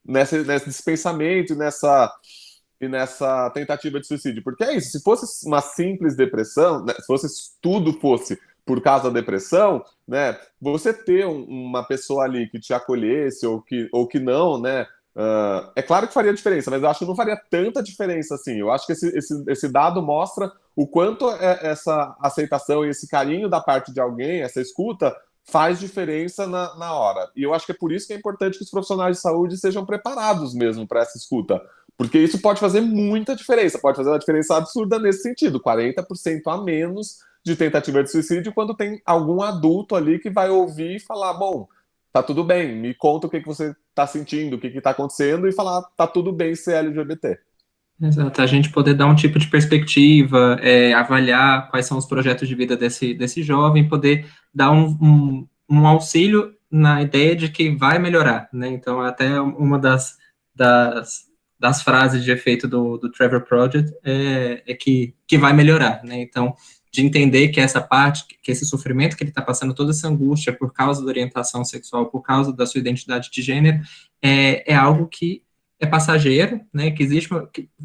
nesse pensamento e nessa tentativa de suicídio. Porque é isso, se fosse uma simples depressão, né, se fosse tudo fosse por causa da depressão, né, você ter uma pessoa ali que te acolhesse ou que não, né, é claro que faria diferença, mas eu acho que não faria tanta diferença assim. Eu acho que esse dado mostra o quanto essa aceitação e esse carinho da parte de alguém, essa escuta, faz diferença na hora. E eu acho que é por isso que é importante que os profissionais de saúde sejam preparados mesmo para essa escuta. Porque isso pode fazer muita diferença, pode fazer uma diferença absurda nesse sentido, 40% a menos de tentativa de suicídio quando tem algum adulto ali que vai ouvir e falar, bom, tá tudo bem, me conta o que você tá sentindo, o que tá acontecendo e falar, tá tudo bem ser LGBT. Exato, a gente poder dar um tipo de perspectiva, avaliar quais são os projetos de vida desse jovem, poder dar um auxílio na ideia de que vai melhorar, né? Então, até uma das, das frases de efeito do Trevor Project é que vai melhorar, né? Então, de entender que essa parte, que esse sofrimento que ele está passando, toda essa angústia por causa da orientação sexual, por causa da sua identidade de gênero, é algo que é passageiro, né, que existe,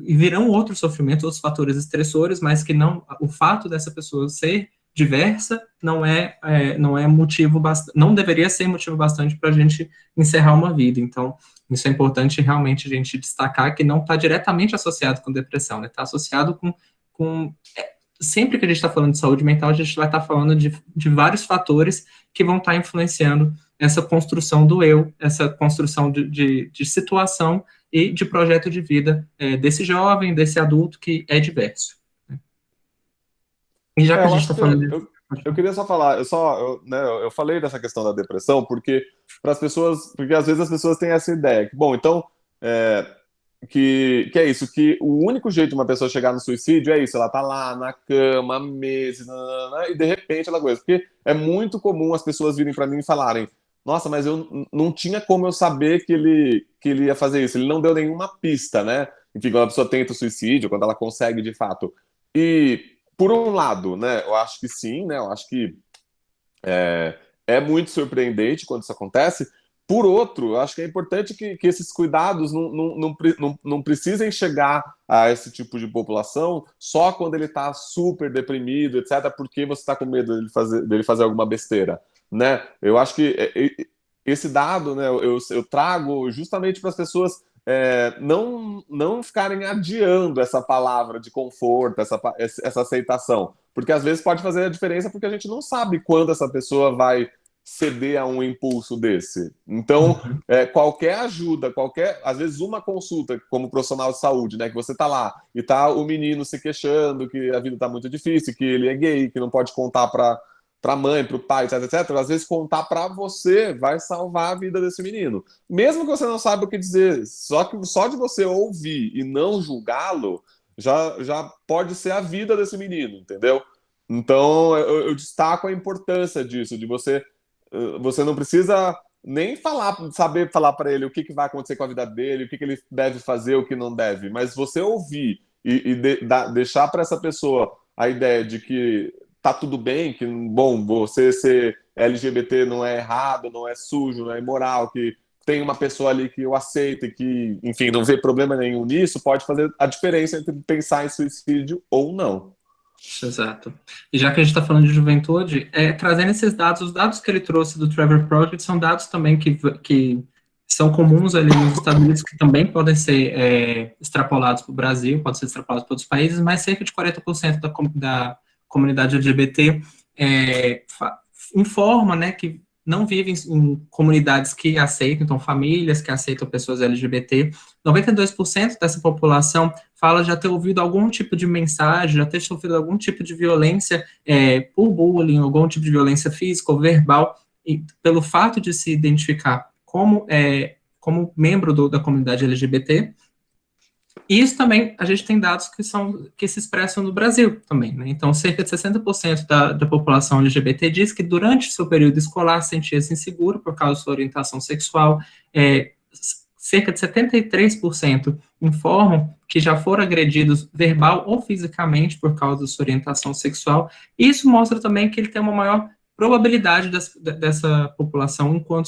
e virão outros sofrimentos, outros fatores estressores, mas que não, o fato dessa pessoa ser diversa não é motivo bastante, não deveria ser motivo bastante para a gente encerrar uma vida. Então, isso é importante realmente a gente destacar que não está diretamente associado com depressão, né, está associado com sempre que a gente está falando de saúde mental, a gente vai estar falando de vários fatores que vão estar influenciando essa construção do eu, essa construção de situação e de projeto de vida desse jovem, desse adulto que é diverso. E já que a Eu gente acho está que falando eu queria só falar, eu falei dessa questão da depressão porque para as pessoas, porque às vezes as pessoas têm essa ideia que, bom, então que é isso, que o único jeito de uma pessoa chegar no suicídio é isso, ela tá lá na cama, há meses, nananana, e de repente ela coisa. Porque é muito comum as pessoas virem para mim e falarem, nossa, mas eu não tinha como eu saber que ele ia fazer isso, ele não deu nenhuma pista, né? Enfim, quando a pessoa tenta o suicídio, quando ela consegue de fato. E, por um lado, né, eu acho que sim, né, eu acho que é muito surpreendente quando isso acontece. Por outro, eu acho que é importante que esses cuidados não precisem chegar a esse tipo de população só quando ele está super deprimido, etc., porque você está com medo dele fazer alguma besteira. Né? Eu acho que esse dado, né, eu trago justamente para as pessoas não ficarem adiando essa palavra de conforto, essa aceitação. Porque às vezes pode fazer a diferença porque a gente não sabe quando essa pessoa vai ceder a um impulso desse. Então, Uhum. qualquer ajuda, às vezes uma consulta como profissional de saúde, né, que você tá lá e tá o menino se queixando que a vida tá muito difícil, que ele é gay, que não pode contar para a mãe, para o pai, etc, etc, às vezes contar para você vai salvar a vida desse menino. Mesmo que você não saiba o que dizer, só que só de você ouvir e não julgá-lo, já pode ser a vida desse menino, entendeu? Então, eu destaco a importância disso, de você não precisa nem saber falar para ele o que vai acontecer com a vida dele, o que ele deve fazer, o que não deve, mas você ouvir deixar para essa pessoa a ideia de que tá tudo bem, que, bom, você ser LGBT não é errado, não é sujo, não é imoral, que tem uma pessoa ali que eu aceito e que, enfim, não vê problema nenhum nisso, pode fazer a diferença entre pensar em suicídio ou não. Exato. E já que a gente está falando de juventude, trazendo esses dados, os dados que ele trouxe do Trevor Project são dados também que são comuns ali nos Estados Unidos, que também podem ser extrapolados para o Brasil, podem ser extrapolados para outros países, mas cerca de 40% da comunidade LGBT informa, né, que não vivem em comunidades que aceitam, então famílias que aceitam pessoas LGBT. 92% dessa população fala já ter ouvido algum tipo de mensagem, já ter sofrido algum tipo de violência por bullying, algum tipo de violência física ou verbal, e pelo fato de se identificar como membro da comunidade LGBT. E isso também, a gente tem dados que se expressam no Brasil também, né? Então, cerca de 60% da população LGBT diz que durante seu período escolar sentia-se inseguro por causa da sua orientação sexual. Cerca de 73% informam que já foram agredidos verbal ou fisicamente por causa da sua orientação sexual. E isso mostra também que ele tem uma maior probabilidade dessa população, enquanto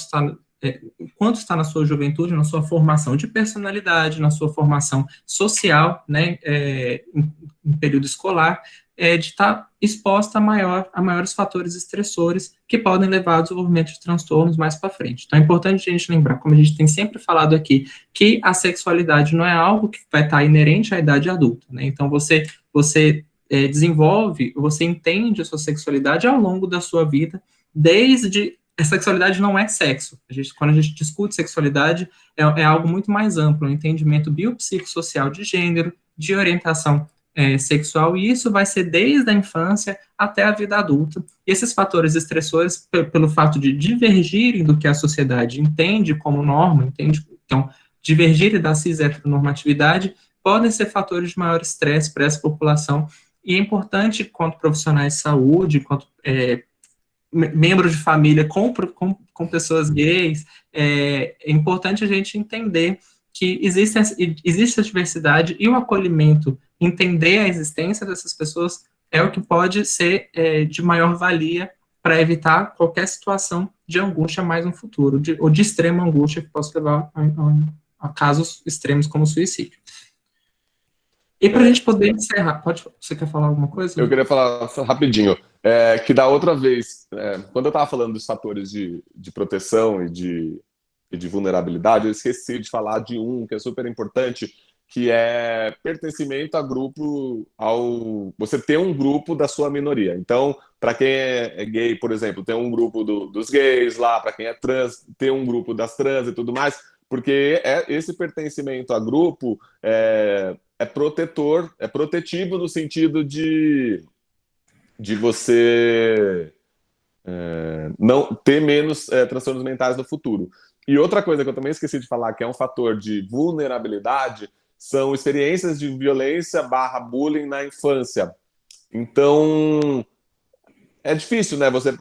está na sua juventude, na sua formação de personalidade, na sua formação social, né, em período escolar, de estar exposta a maiores fatores estressores que podem levar ao desenvolvimento de transtornos mais para frente. Então, é importante a gente lembrar, como a gente tem sempre falado aqui, que a sexualidade não é algo que vai estar inerente à idade adulta, né? Então, você desenvolve, você entende a sua sexualidade ao longo da sua vida, desde a sexualidade não é sexo. Quando a gente discute sexualidade, é algo muito mais amplo, um entendimento biopsicossocial de gênero, de orientação sexual, e isso vai ser desde a infância até a vida adulta. E esses fatores estressores, pelo fato de divergirem do que a sociedade entende como norma, então, divergirem da cis-heteronormatividade, podem ser fatores de maior estresse para essa população, e é importante, quanto profissionais de saúde, quanto membros de família com pessoas gays, é importante a gente entender que existe a diversidade e o acolhimento, entender a existência dessas pessoas é o que pode ser de maior valia para evitar qualquer situação de angústia mais no futuro, ou de extrema angústia que possa levar a casos extremos como suicídio. E para a gente poder encerrar, você quer falar alguma coisa? Eu queria falar rapidinho, que da outra vez, quando eu estava falando dos fatores de proteção e de vulnerabilidade, eu esqueci de falar de um que é super importante, que é pertencimento a grupo, você ter um grupo da sua minoria. Então, para quem é gay, por exemplo, tem um grupo dos gays lá, para quem é trans, tem um grupo das trans e tudo mais, porque esse pertencimento a grupo é protetor, é protetivo no sentido de você não ter menos transtornos mentais no futuro. E outra coisa que eu também esqueci de falar, que é um fator de vulnerabilidade, são experiências de violência / bullying na infância. Então, é difícil, né? Você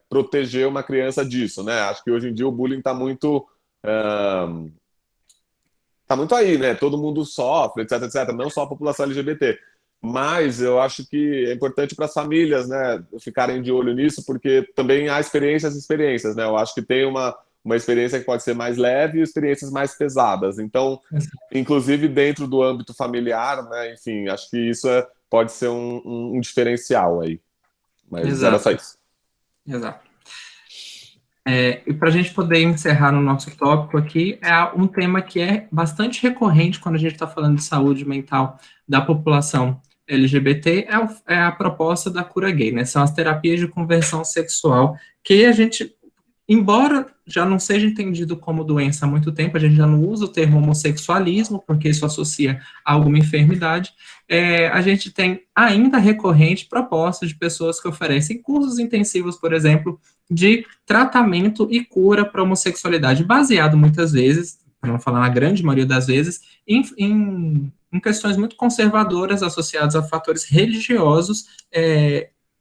proteger uma criança disso, né? Acho que hoje em dia o bullying está muito aí, né? Todo mundo sofre, etc, etc. Não só a população LGBT. Mas eu acho que é importante para as famílias, né, ficarem de olho nisso, porque também há experiências, né? Eu acho que tem uma experiência que pode ser mais leve e experiências mais pesadas. Então, inclusive dentro do âmbito familiar, né? Enfim, acho que isso pode ser um diferencial aí. Mas Exato. era só isso. Exato. E para a gente poder encerrar no nosso tópico aqui, um tema que é bastante recorrente quando a gente está falando de saúde mental da população LGBT, é a proposta da cura gay, né? São as terapias de conversão sexual, que a gente, embora já não seja entendido como doença há muito tempo, a gente já não usa o termo homossexualismo, porque isso associa a alguma enfermidade. A gente tem ainda recorrente propostas de pessoas que oferecem cursos intensivos, por exemplo, de tratamento e cura para a homossexualidade, baseado muitas vezes, para não falar na grande maioria das vezes, em questões muito conservadoras associadas a fatores religiosos,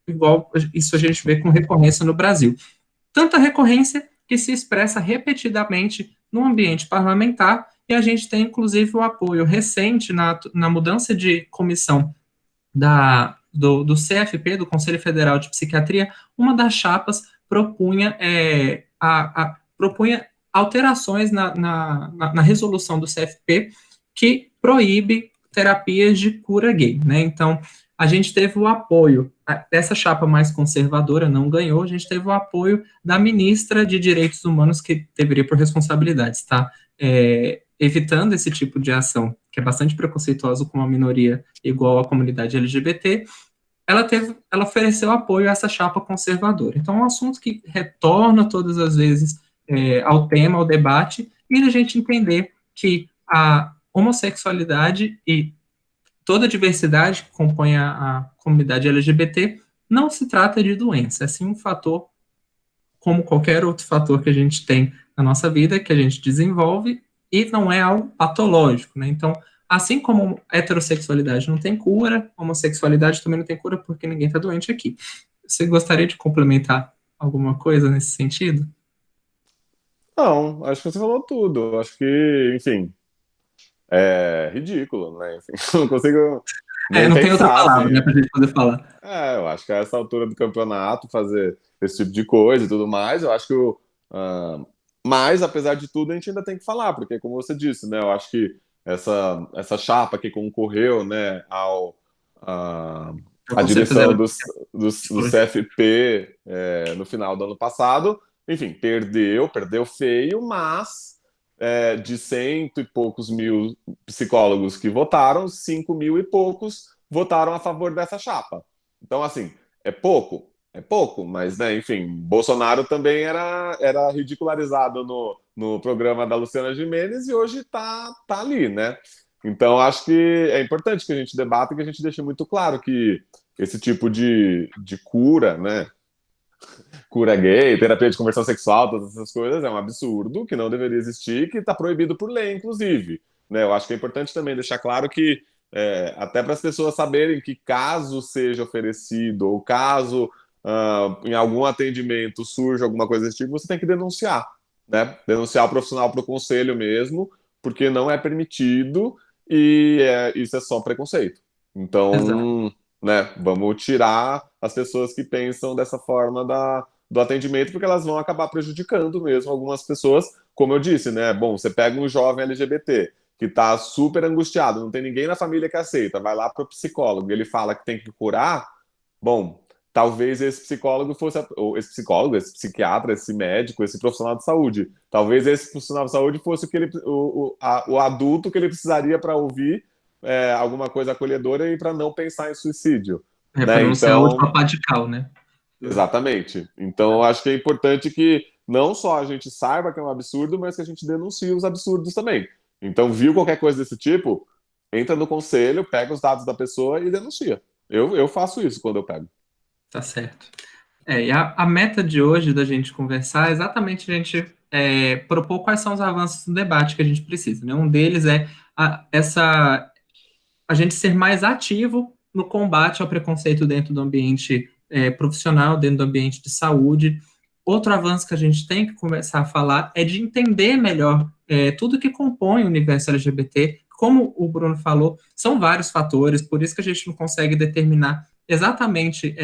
igual isso a gente vê com recorrência no Brasil. Tanta recorrência que se expressa repetidamente no ambiente parlamentar, e a gente tem, inclusive, o apoio recente na mudança de comissão do CFP, do Conselho Federal de Psiquiatria. Uma das chapas propunha, propunha alterações na resolução do CFP que proíbe terapias de cura gay, né? Então, a gente teve o apoio, essa chapa mais conservadora não ganhou, a gente teve o apoio da ministra de Direitos Humanos, que deveria por responsabilidade estar evitando esse tipo de ação, que é bastante preconceituosa com uma minoria igual à comunidade LGBT. Ela ofereceu apoio a essa chapa conservadora. Então, é um assunto que retorna todas as vezes ao tema, ao debate, e a gente entender que a homossexualidade e toda a diversidade que compõe a comunidade LGBT não se trata de doença, é sim um fator como qualquer outro fator que a gente tem na nossa vida, que a gente desenvolve, e não é algo patológico, né? Então, assim como a heterossexualidade não tem cura, a homossexualidade também não tem cura, porque ninguém está doente aqui. Você gostaria de complementar alguma coisa nesse sentido? Não, acho que você falou tudo. Acho que, enfim, é ridículo, né? Enfim, não consigo nem Não tem outra pensar, palavra, né, assim. pra gente poder falar. Eu acho que a essa altura do campeonato fazer esse tipo de coisa e tudo mais, eu acho que ah, mas, apesar de tudo, a gente ainda tem que falar, porque, como você disse, né, eu acho que essa chapa que concorreu, né, a, O a Conselho direção Federal do de CFP no final do ano passado, enfim, perdeu feio, mas de cento e poucos mil psicólogos que votaram, 5.000 e poucos votaram a favor dessa chapa. Então, assim, é pouco, mas, né, enfim, Bolsonaro também era ridicularizado no programa da Luciana Gimenez e hoje tá ali, né? Então, acho que é importante que a gente debata e que a gente deixe muito claro que esse tipo de cura, né, cura gay, terapia de conversão sexual, todas essas coisas, é um absurdo que não deveria existir, que está proibido por lei, inclusive. Né? Eu acho que é importante também deixar claro que, até para as pessoas saberem que caso seja oferecido, ou caso em algum atendimento surja alguma coisa desse tipo, você tem que denunciar. Né? Denunciar o profissional para o conselho mesmo, porque não é permitido e isso é só preconceito. Exato. Então, né, vamos tirar as pessoas que pensam dessa forma do atendimento, porque elas vão acabar prejudicando mesmo algumas pessoas, como eu disse, né? Bom, você pega um jovem LGBT que está super angustiado, não tem ninguém na família que aceita, vai lá para o psicólogo e ele fala que tem que curar, bom, talvez esse psicólogo fosse, ou esse psicólogo, esse psiquiatra, esse médico, esse profissional de saúde, talvez esse profissional de saúde fosse o adulto que ele precisaria para ouvir alguma coisa acolhedora e para não pensar em suicídio. Para Né? não ser a última Então, pá de cal, né? exatamente. Então, eu acho que é importante que não só a gente saiba que é um absurdo, mas que a gente denuncie os absurdos também. Então, viu qualquer coisa desse tipo, entra no conselho, pega os dados da pessoa e denuncia. Eu faço isso quando eu pego. Tá certo. E a meta de hoje da gente conversar é exatamente a gente propor quais são os avanços do debate que a gente precisa, né? Um deles é a gente ser mais ativo no combate ao preconceito dentro do ambiente profissional, dentro do ambiente de saúde. Outro avanço que a gente tem que começar a falar é de entender melhor tudo que compõe o universo LGBT. Como o Bruno falou, são vários fatores, por isso que a gente não consegue determinar exatamente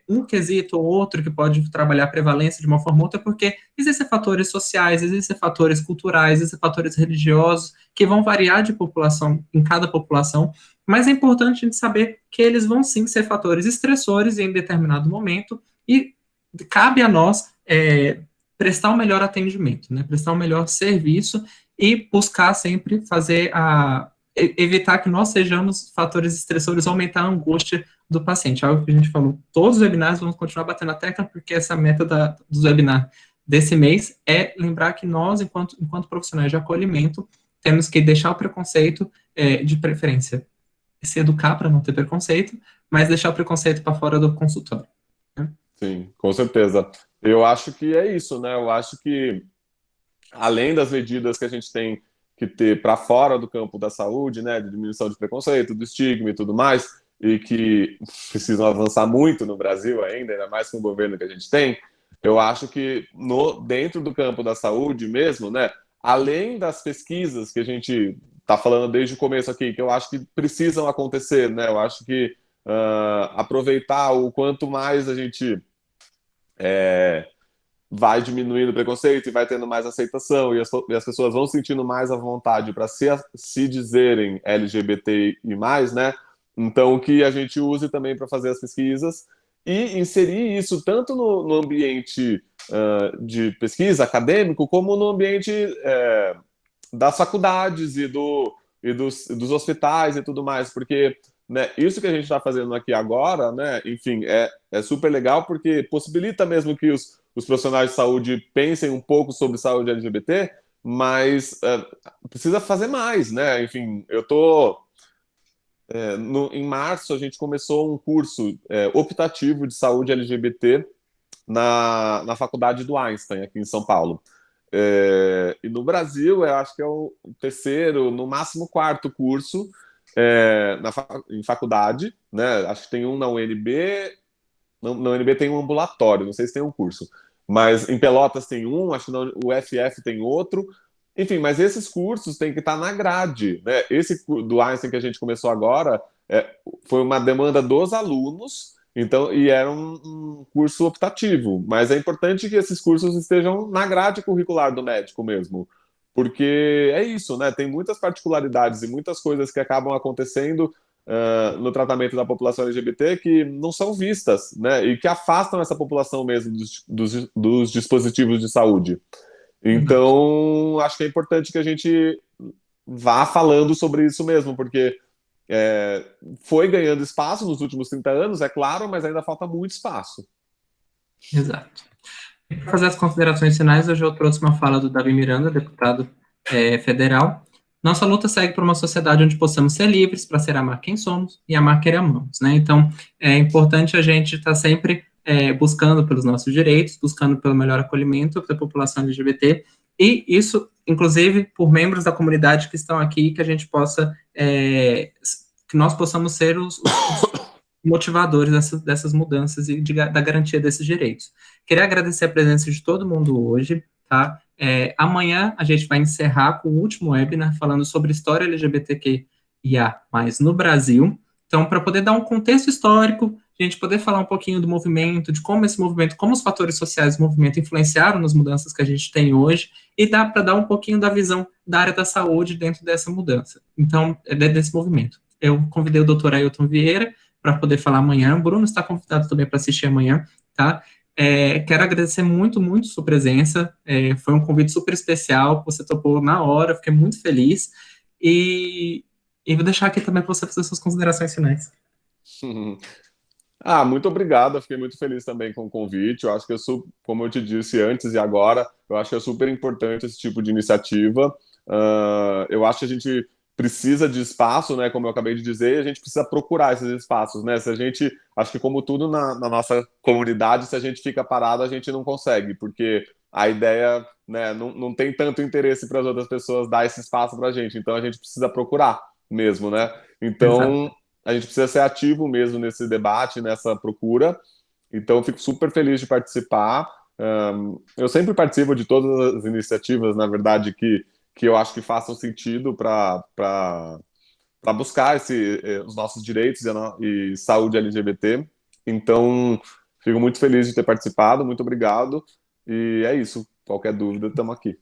um quesito ou outro que pode trabalhar a prevalência de uma forma ou outra, porque existem fatores sociais, existem fatores culturais, existem fatores religiosos que vão variar de população em cada população, mas é importante a gente saber que eles vão sim ser fatores estressores em determinado momento e cabe a nós prestar o um melhor atendimento, né? Prestar o um melhor serviço e buscar sempre evitar que nós sejamos fatores estressores, aumentar a angústia do paciente. Algo que a gente falou, todos os webinars vamos continuar batendo a tecla, porque essa é a meta dos webinars desse mês é lembrar que nós, enquanto profissionais de acolhimento, temos que deixar o preconceito, de preferência, se educar para não ter preconceito, mas deixar o preconceito para fora do consultório, né? Sim, com certeza. Eu acho que é isso, né? Eu acho que além das medidas que a gente tem que ter para fora do campo da saúde, né, de diminuição de preconceito, do estigma e tudo mais, e que precisam avançar muito no Brasil ainda mais com o governo que a gente tem, eu acho que dentro do campo da saúde mesmo, né, além das pesquisas que a gente está falando desde o começo aqui, que eu acho que precisam acontecer, né, eu acho que aproveitar o quanto mais a gente vai diminuindo o preconceito e vai tendo mais aceitação, e as pessoas vão sentindo mais à vontade para se dizerem LGBTI+, né? Então, que a gente use também para fazer as pesquisas e inserir isso tanto no ambiente de pesquisa acadêmico, como no ambiente das faculdades e dos hospitais e tudo mais, porque né, isso que a gente está fazendo aqui agora, né, enfim, é super legal porque possibilita mesmo que os profissionais de saúde pensem um pouco sobre saúde LGBT, mas precisa fazer mais, né? Enfim, em março a gente começou um curso optativo de saúde LGBT na faculdade do Einstein, aqui em São Paulo. E no Brasil, eu acho que é o terceiro, no máximo quarto curso em faculdade, né? Acho que tem um na UNB, na UNB tem um ambulatório, não sei se tem um curso, mas em Pelotas tem um, acho que na UFF tem outro, enfim, mas esses cursos têm que estar na grade, né? Esse do Einstein que a gente começou agora foi uma demanda dos alunos, então, e era um curso optativo, mas é importante que esses cursos estejam na grade curricular do médico mesmo, porque é isso, né? Tem muitas particularidades e muitas coisas que acabam acontecendo no tratamento da população LGBT que não são vistas, né? E que afastam essa população mesmo dos dispositivos de saúde. Verdade. Então, acho que é importante que a gente vá falando sobre isso mesmo, porque é, foi ganhando espaço nos últimos 30 anos, é claro, mas ainda falta muito espaço. Exato. Para fazer as considerações finais, hoje eu trouxe uma fala do Davi Miranda, deputado federal. Nossa luta segue por uma sociedade onde possamos ser livres para ser amar quem somos e amar quem amamos, né? Então, é importante a gente estar sempre buscando pelos nossos direitos, buscando pelo melhor acolhimento da população LGBT, e isso, inclusive, por membros da comunidade que estão aqui, que a gente possa, que nós possamos ser os motivadores dessas mudanças e da garantia desses direitos. Queria agradecer a presença de todo mundo hoje, tá? Amanhã a gente vai encerrar com o último webinar falando sobre história LGBTQIA+, no Brasil. Então, para poder dar um contexto histórico, a gente poder falar um pouquinho do movimento, de como esse movimento, como os fatores sociais do movimento influenciaram nas mudanças que a gente tem hoje, e dá para dar um pouquinho da visão da área da saúde dentro dessa mudança. Então, desse movimento. Eu convidei o doutor Ailton Vieira para poder falar amanhã. O Bruno está convidado também para assistir amanhã, tá? Quero agradecer muito, muito sua presença. Foi um convite super especial. Você topou na hora, fiquei muito feliz. E vou deixar aqui também para você fazer suas considerações finais. Muito obrigado. Eu fiquei muito feliz também com o convite. Eu acho que como eu te disse antes e agora, eu acho que é super importante esse tipo de iniciativa. Eu acho que a gente precisa de espaço, né? Como eu acabei de dizer, e a gente precisa procurar esses espaços, né? Se a gente, acho que como tudo na nossa comunidade, se a gente fica parado, a gente não consegue, porque a ideia, né, não tem tanto interesse para as outras pessoas dar esse espaço para a gente. Então a gente precisa procurar mesmo, né? Exato. Então a gente precisa ser ativo mesmo nesse debate, nessa procura. Então, eu fico super feliz de participar. Eu sempre participo de todas as iniciativas, na verdade, que eu acho que façam sentido para buscar os nossos direitos e saúde LGBT. Então, fico muito feliz de ter participado. Muito obrigado. E é isso. Qualquer dúvida, estamos aqui.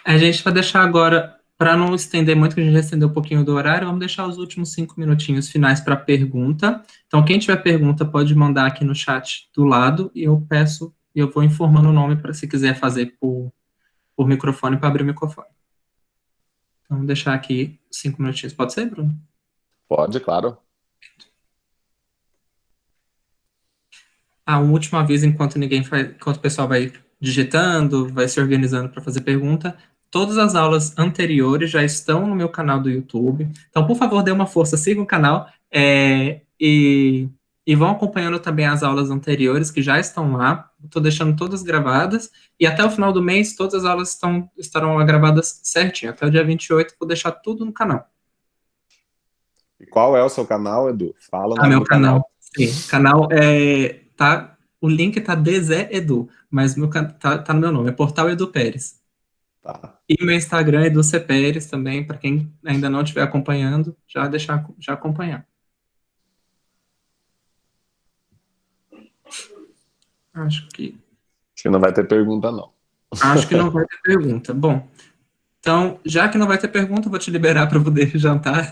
A gente vai deixar agora, para não estender muito, que a gente já estendeu um pouquinho do horário, vamos deixar os últimos 5 minutinhos finais para pergunta. Então, quem tiver pergunta pode mandar aqui no chat do lado e eu vou informando o nome para se quiser fazer por microfone, para abrir o microfone. Então, vou deixar aqui 5 minutinhos. Pode ser, Bruno? Pode, claro. Um último aviso enquanto o pessoal vai digitando, vai se organizando para fazer pergunta. Todas as aulas anteriores já estão no meu canal do YouTube. Então, por favor, dê uma força, siga o canal e vão acompanhando também as aulas anteriores que já estão lá. Estou deixando todas gravadas. E até o final do mês, todas as aulas estarão lá gravadas certinho. Até o dia 28, vou deixar tudo no canal. E qual é o seu canal, Edu? Fala o Ah, nome meu do canal. canal. Sim, canal tá, o link tá Dezé Edu, mas tá no meu nome, é Portal Edu Pérez. Tá. E meu Instagram é Edu C. Pérez também, para quem ainda não estiver acompanhando, já acompanhar. Acho que Acho que não vai ter pergunta, não. acho que não vai ter pergunta. Bom, então, já que não vai ter pergunta, eu vou te liberar para poder jantar.